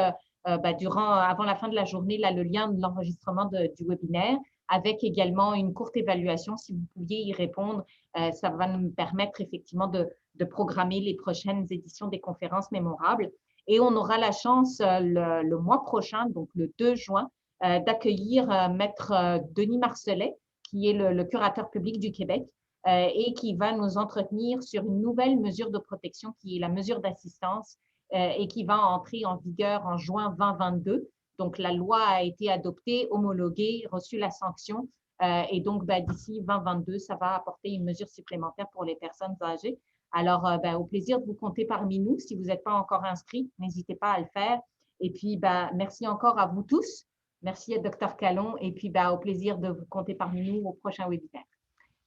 avant la fin de la journée là, le lien de l'enregistrement du webinaire avec également une courte évaluation. Si vous pouviez y répondre, ça va nous permettre effectivement de programmer les prochaines éditions des conférences mémorables. Et on aura la chance le mois prochain, donc le 2 juin, d'accueillir Maître Denis Marcellet, qui est le curateur public du Québec et qui va nous entretenir sur une nouvelle mesure de protection qui est la mesure d'assistance et qui va entrer en vigueur en juin 2022. Donc, la loi a été adoptée, homologuée, reçu la sanction et donc d'ici 2022, ça va apporter une mesure supplémentaire pour les personnes âgées. Alors, au plaisir de vous compter parmi nous. Si vous n'êtes pas encore inscrit, n'hésitez pas à le faire. Et puis, merci encore à vous tous. Merci à Dr. Callon. Et puis, au plaisir de vous compter parmi nous au prochain webinaire.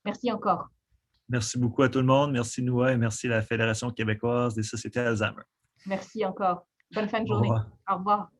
Merci encore. Merci beaucoup à tout le monde. Merci Noah et merci à la Fédération québécoise des sociétés Alzheimer. Merci encore. Bonne fin de journée. Au revoir.